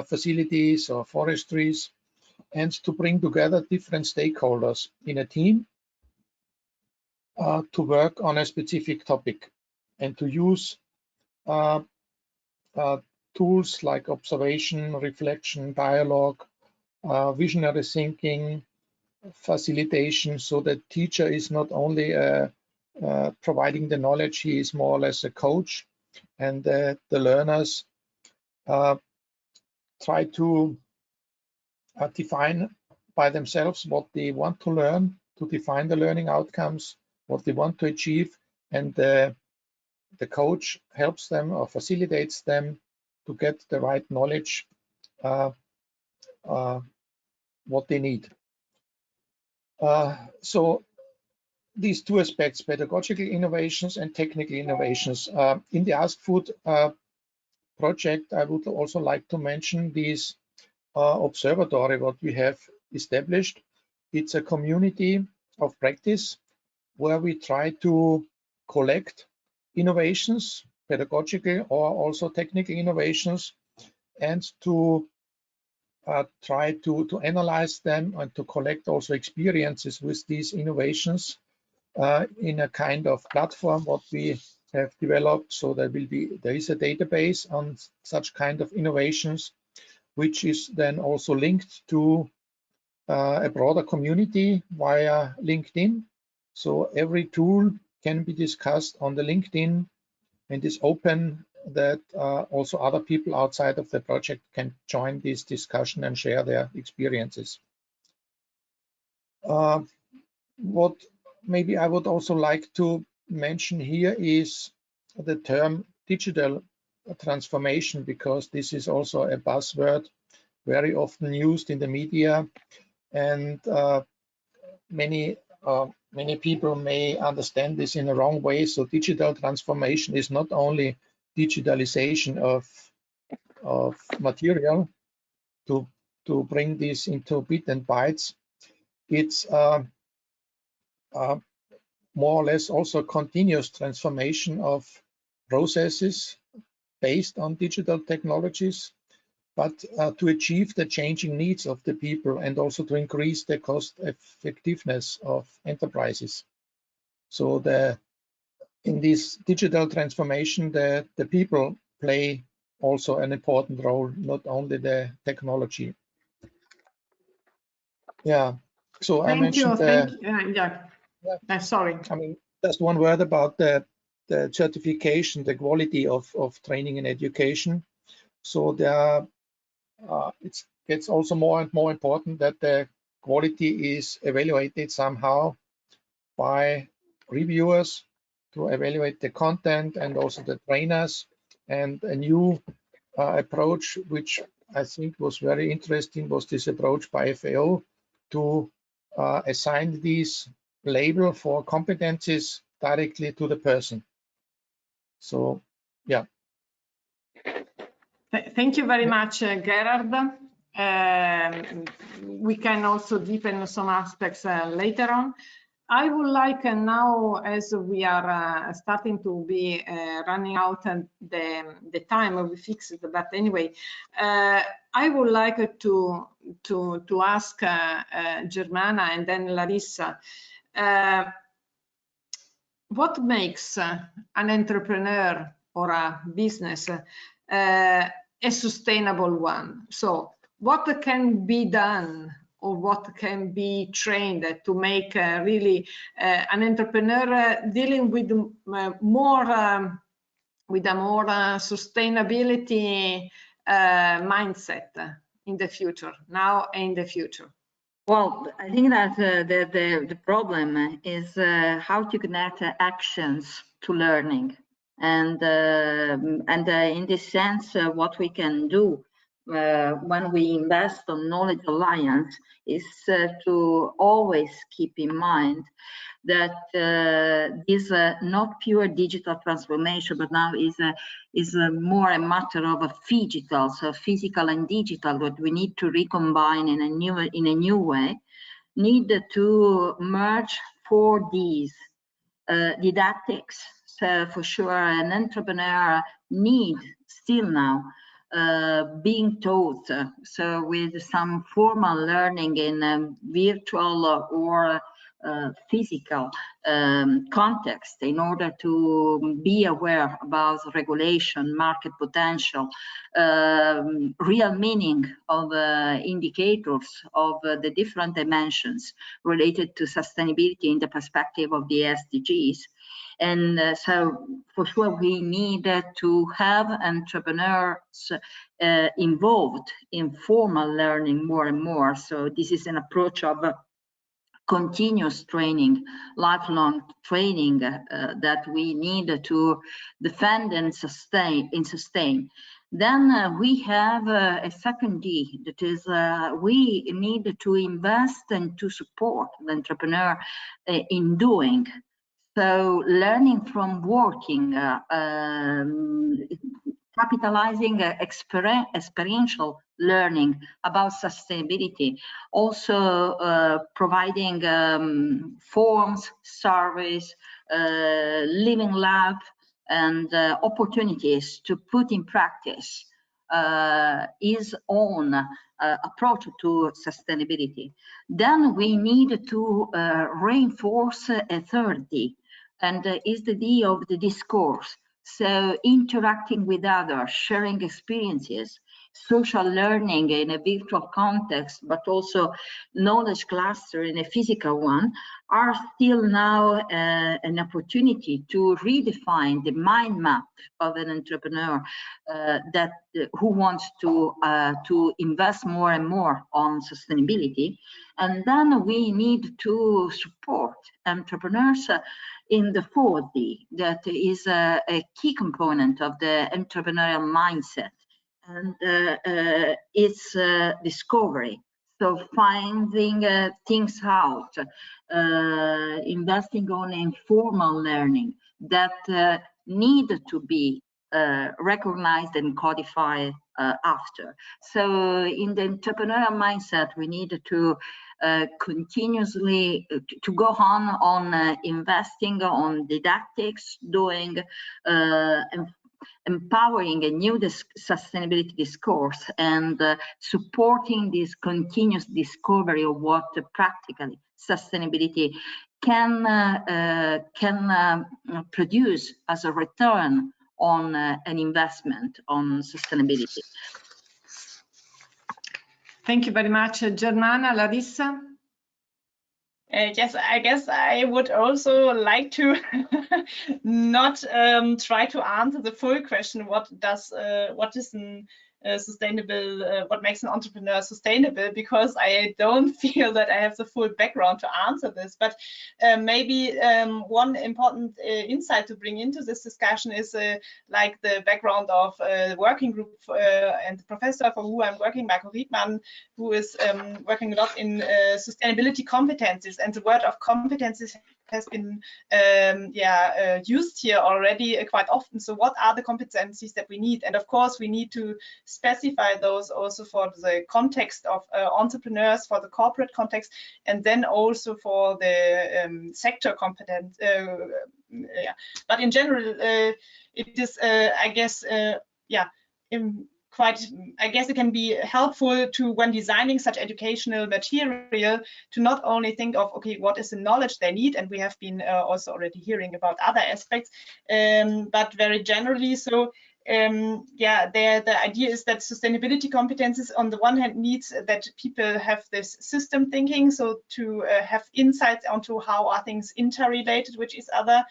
facilities or forestries, and to bring together different stakeholders in a team to work on a specific topic, and to use tools like observation, reflection, dialogue, visionary thinking, facilitation, so that teacher is not only providing the knowledge, he is more or less a coach, and the learners try to define by themselves what they want to learn, to define the learning outcomes, what they want to achieve, and the coach helps them or facilitates them to get the right knowledge, what they need. So these two aspects, pedagogical innovations and technical innovations. In the ASKFOOD project, I would also like to mention this observatory, what we have established. It's a community of practice where we try to collect innovations, pedagogical or also technical innovations, and to try to analyze them and to collect also experiences with these innovations in a kind of platform what we have developed. So there is a database on such kind of innovations, which is then also linked to a broader community via LinkedIn. So every tool can be discussed on the LinkedIn and is open that also other people outside of the project can join this discussion and share their experiences. What maybe I would also like to mention here is the term digital transformation, because this is also a buzzword very often used in the media, and many people may understand this in the wrong way. So digital transformation is not only digitalization of material to bring this into bit and bytes. It's more or less also continuous transformation of processes based on digital technologies, but to achieve the changing needs of the people and also to increase the cost effectiveness of enterprises. So in this digital transformation, the people play also an important role, not only the technology. Yeah. So I mentioned sorry. I mean, just one word about the certification, the quality of training and education. So it gets also more and more important that the quality is evaluated somehow by reviewers to evaluate the content and also the trainers. And a new approach, which I think was very interesting, was this approach by FAO to assign these label for competencies directly to the person. So, yeah. Thank you very much, Gerard. We can also deepen some aspects later on. I would like now, as we are starting to be running out the time we fixed, but anyway, I would like to ask Germana and then Larissa, what makes an entrepreneur or a business a sustainable one? So what can be done or what can be trained to make really an entrepreneur dealing with a more sustainability mindset in the future, now and in the future? Well, I think that the problem is how to connect actions to learning, and in this sense, what we can do when we invest on Knowledge Alliance is to always keep in mind that is not pure digital transformation, but now is more a matter of a physical, so physical and digital, what we need to recombine in a new way, need to merge 4Ds, didactics. So for sure, an entrepreneur need still now being taught, so with some formal learning in virtual or physical context, in order to be aware about regulation, market potential, real meaning of indicators of the different dimensions related to sustainability in the perspective of the SDGs. And so for sure we need to have entrepreneurs involved in formal learning more and more. So this is an approach of continuous training, lifelong training that we need to defend and sustain. Then we have a second D, that is we need to invest and to support the entrepreneur in doing. So learning from working, capitalizing experiential learning about sustainability, also providing forms, surveys, living lab, and opportunities to put in practice his own approach to sustainability. Then we need to reinforce a third D, and is the D of the discourse. So interacting with others, sharing experiences, social learning in a virtual context, but also knowledge cluster in a physical one, are still now an opportunity to redefine the mind map of an entrepreneur who wants to invest more and more on sustainability. And then we need to support entrepreneurs in the 4D, that is a key component of the entrepreneurial mindset, and it's discovery. So finding things out, investing on informal learning that need to be recognized and codified after. So in the entrepreneurial mindset, we need to continuously to go on investing on didactics, doing empowering a new sustainability discourse, and supporting this continuous discovery of what practically sustainability can produce as a return on an investment on sustainability. Thank you very much, Germana. Larissa? Yes, I guess I would also like to not try to answer the full question. What is sustainable? What makes an entrepreneur sustainable? Because I don't feel that I have the full background to answer this. But maybe one important insight to bring into this discussion is like the background of the working group and the professor for who I'm working, Marco Riedmann, who is working a lot in sustainability competencies, and the word of competencies has been used here already quite often. So what are the competencies that we need? And of course, we need to specify those also for the context of entrepreneurs, for the corporate context, and then also for the sector competence. But in general, it is, I guess, I guess it can be helpful to, when designing such educational material, to not only think of, okay, what is the knowledge they need, and we have been also already hearing about other aspects, but very generally. So the idea is that sustainability competences on the one hand needs that people have this system thinking, so to have insights onto how are things interrelated with each other.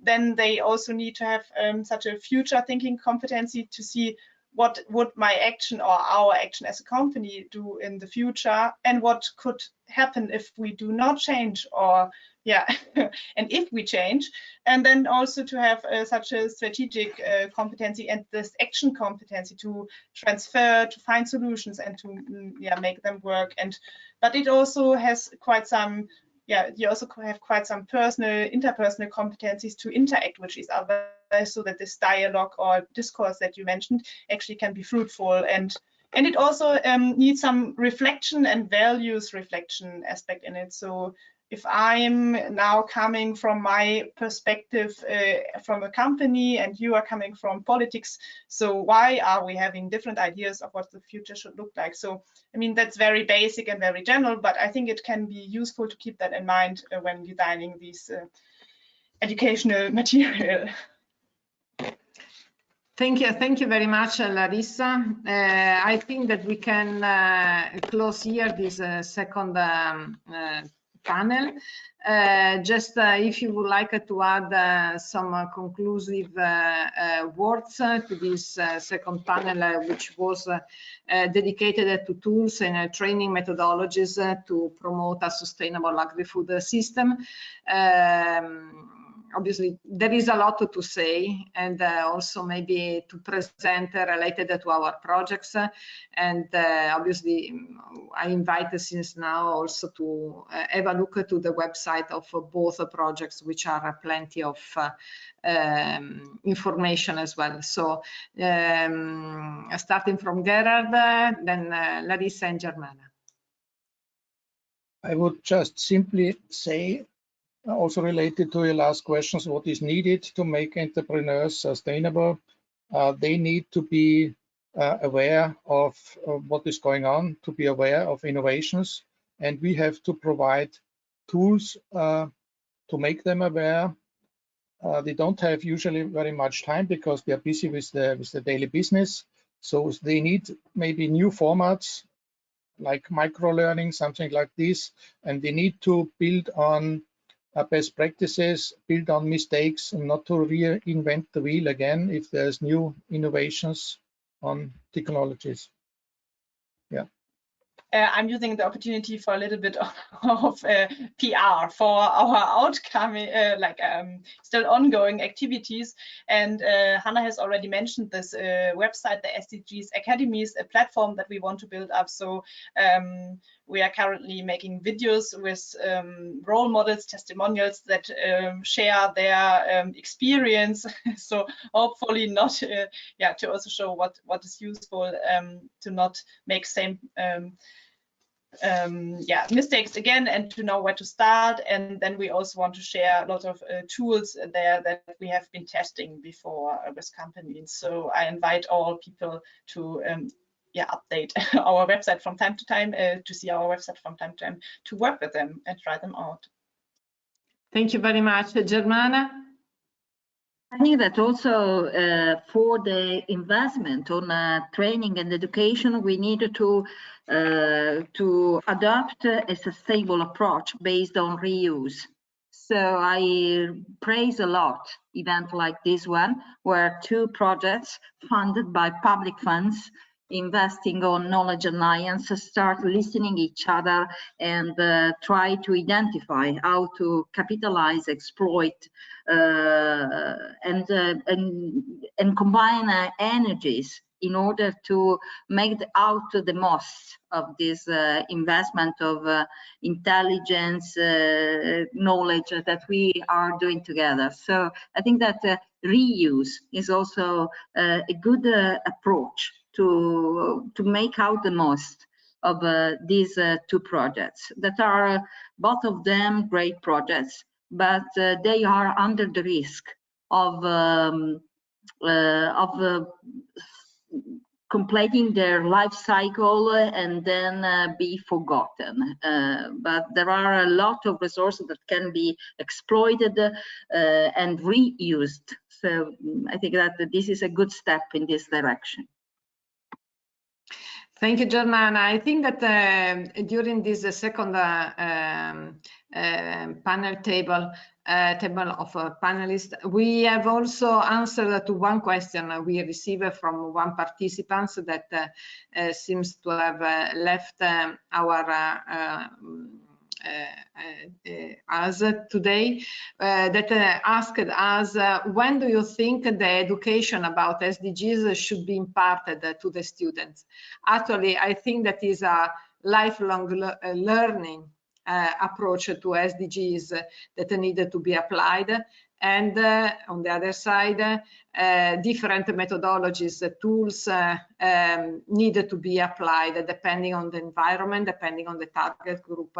Then they also need to have such a future thinking competency to see what would my action or our action as a company do in the future, and what could happen if we do not change, or and if we change. And then also to have such a strategic competency and this action competency to transfer, to find solutions, and to make them work. And but it also has quite some you also have quite some interpersonal competencies to interact with each other, so that this dialogue or discourse that you mentioned actually can be fruitful. And it also needs some reflection and values reflection aspect in it. So if I'm now coming from my perspective from a company, and you are coming from politics, so why are we having different ideas of what the future should look like? So I mean, that's very basic and very general, but I think it can be useful to keep that in mind when designing these educational material. Thank you very much, Larissa. I think that we can close here this second panel. Just if you would like to add some conclusive words to this second panel, which was dedicated to tools and training methodologies to promote a sustainable agri-food system. obviously there is a lot to say, and also maybe to present related to our projects. And obviously I invite since now also to have a look to the website of both projects, which are plenty of information as well. So starting from Gerard, then Larissa and Germana. I would just simply say, also related to your last questions, what is needed to make entrepreneurs sustainable? They need to be aware of what is going on, to be aware of innovations, and we have to provide tools to make them aware. They don't have usually very much time because they are busy with the daily business, so they need maybe new formats like micro-learning, something like this, and they need to build on best practices, build on mistakes, and not to reinvent the wheel again if there's new innovations on technologies. Yeah. I'm using the opportunity for a little bit of PR for our outcoming, still ongoing activities. And Hannah has already mentioned this website, the SDGs Academies, a platform that we want to build up. So we are currently making videos with role models, testimonials that share their experience. So hopefully not, to also show what is useful, to not make same mistakes again, and to know where to start. And then we also want to share a lot of tools there that we have been testing before with companies. So I invite all people to update our website from time to time, to see our website from time to time, to work with them and try them out. Thank you very much, Germana. I think that also for the investment on training and education, we need to adopt a sustainable approach based on reuse. So I praise a lot events like this one, where two projects funded by public funds investing on knowledge alliance start listening each other and try to identify how to capitalize, exploit, and combine energies in order to make out the most of this investment of intelligence, knowledge that we are doing together. So I think that reuse is also a good approach to make out the most of these two projects that are both of them great projects, but they are under the risk of completing their life cycle and then be forgotten. But there are a lot of resources that can be exploited and reused. So I think that this is a good step in this direction. Thank you, Germana. I think that during this second panel table of panelists, we have also answered to one question we received from one participant that seems to have left our us today, that asked us, when do you think the education about SDGs should be imparted to the students? Actually, I think that is a lifelong learning approach to SDGs that needed to be applied. And on the other side, different methodologies, tools needed to be applied depending on the environment, depending on the target group,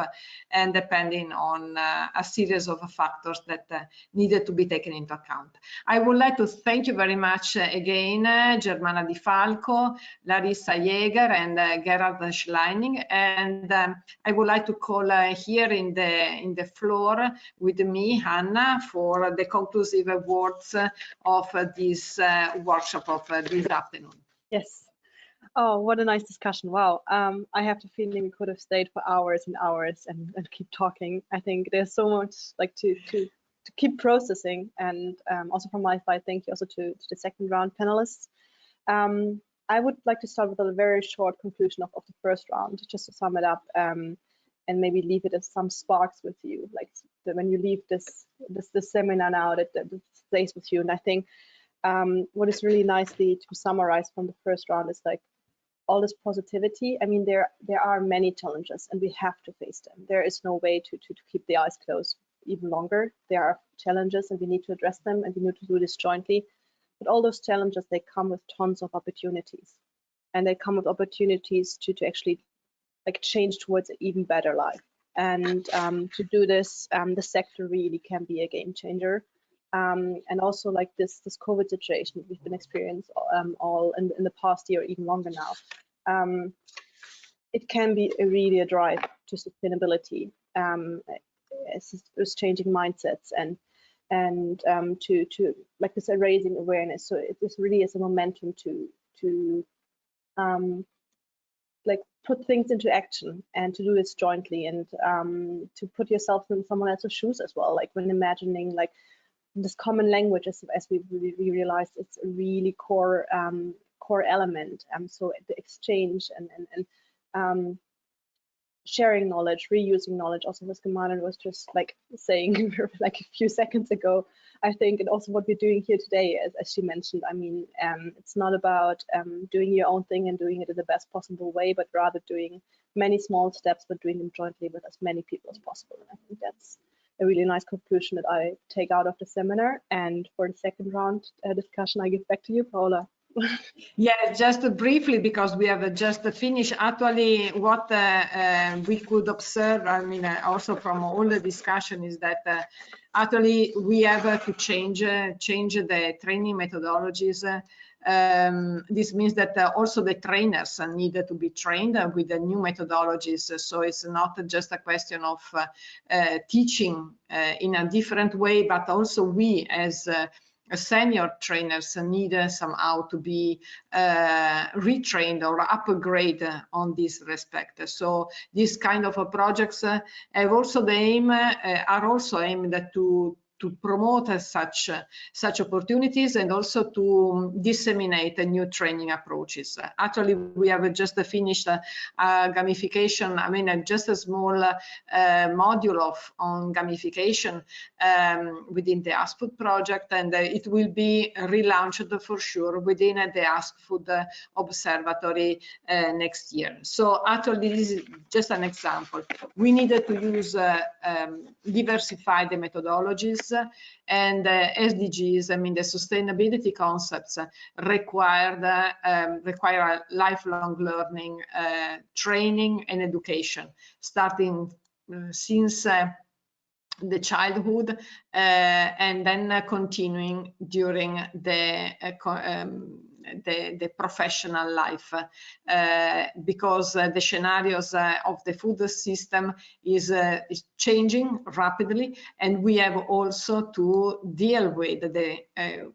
and depending on a series of factors that needed to be taken into account. I would like to thank you very much again, Germana Di Falco, Larissa Jäger, and Gerhard Schleining. And I would like to call here in the floor with me, Hannah, for the conclusive words of this workshop of this afternoon. Yes. Oh, what a nice discussion. Wow. I have the feeling we could have stayed for hours and hours and keep talking. I think there's so much like to keep processing. And also from my side, thank you also to the second round panelists. I would like to start with a very short conclusion of the first round, just to sum it up, and maybe leave it as some sparks with you, like when you leave this this seminar now that stays with you. And I think what is really nicely to summarize from the first round is like all this positivity. I mean, there are many challenges and we have to face them. There is no way to keep the eyes closed even longer. There are challenges and we need to address them, and we need to do this jointly. But all those challenges, they come with tons of opportunities, and they come with opportunities to actually like change towards an even better life. And to do this, the sector really can be a game changer. And also like this COVID situation we've been experiencing all in the past year, even longer now. It can be really a drive to sustainability. It's changing mindsets and to like this raising awareness. So this really is a momentum to like put things into action and to do this jointly, and to put yourself in someone else's shoes as well. Like when imagining like this common language, as we realized, it's a really core element. So the exchange and sharing knowledge, reusing knowledge, also as Gemalan was just like saying like a few seconds ago, I think, and also what we're doing here today, as she mentioned, I mean, it's not about doing your own thing and doing it in the best possible way, but rather doing many small steps, but doing them jointly with as many people as possible. And I think that's a really nice conclusion that I take out of the seminar. And for the second round discussion, I give back to you, Paula. Yeah, just briefly, because we have just finished. Actually, what we could observe, I mean, also from all the discussion, is that actually we have to change the training methodologies. This means that also the trainers need to be trained with the new methodologies. So it's not just a question of teaching in a different way, but also we as senior trainers need somehow to be retrained or upgrade on this respect. So these kind of projects have also the aim, are also aimed to promote such opportunities, and also to disseminate new training approaches. Actually, we have just finished gamification. I mean, just a small module on gamification within the ASKFOOD project, and it will be relaunched for sure within the ASKFOOD Observatory next year. So actually, this is just an example. We needed to use diversify the methodologies, and SDGs, I mean the sustainability concepts require lifelong learning, training and education, starting since the childhood and then continuing during the professional life, because the scenarios of the food system is changing rapidly, and we have also to deal with the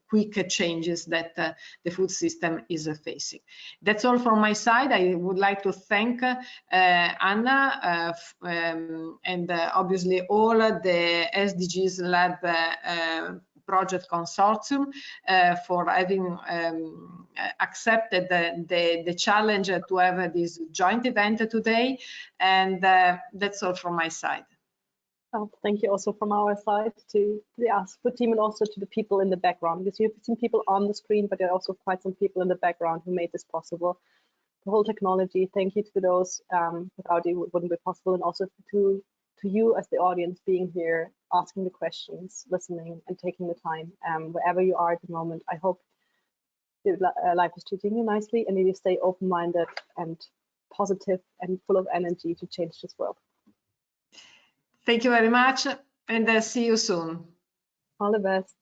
quick changes that the food system is facing. That's all from my side. I would like to thank Anna and obviously all the SDGs Lab project consortium for having accepted the challenge to have this joint event today, and that's all from my side. Well, thank you also from our side to the ASKFOOD team, and also to the people in the background, because you've seen people on the screen, but there are also quite some people in the background who made this possible. The whole technology, thank you to those. Without you, it wouldn't be possible, and also to you as the audience being here, asking the questions, listening, and taking the time. Wherever you are at the moment, I hope life is treating you nicely, and you stay open-minded and positive and full of energy to change this world. Thank you very much, and see you soon. All the best.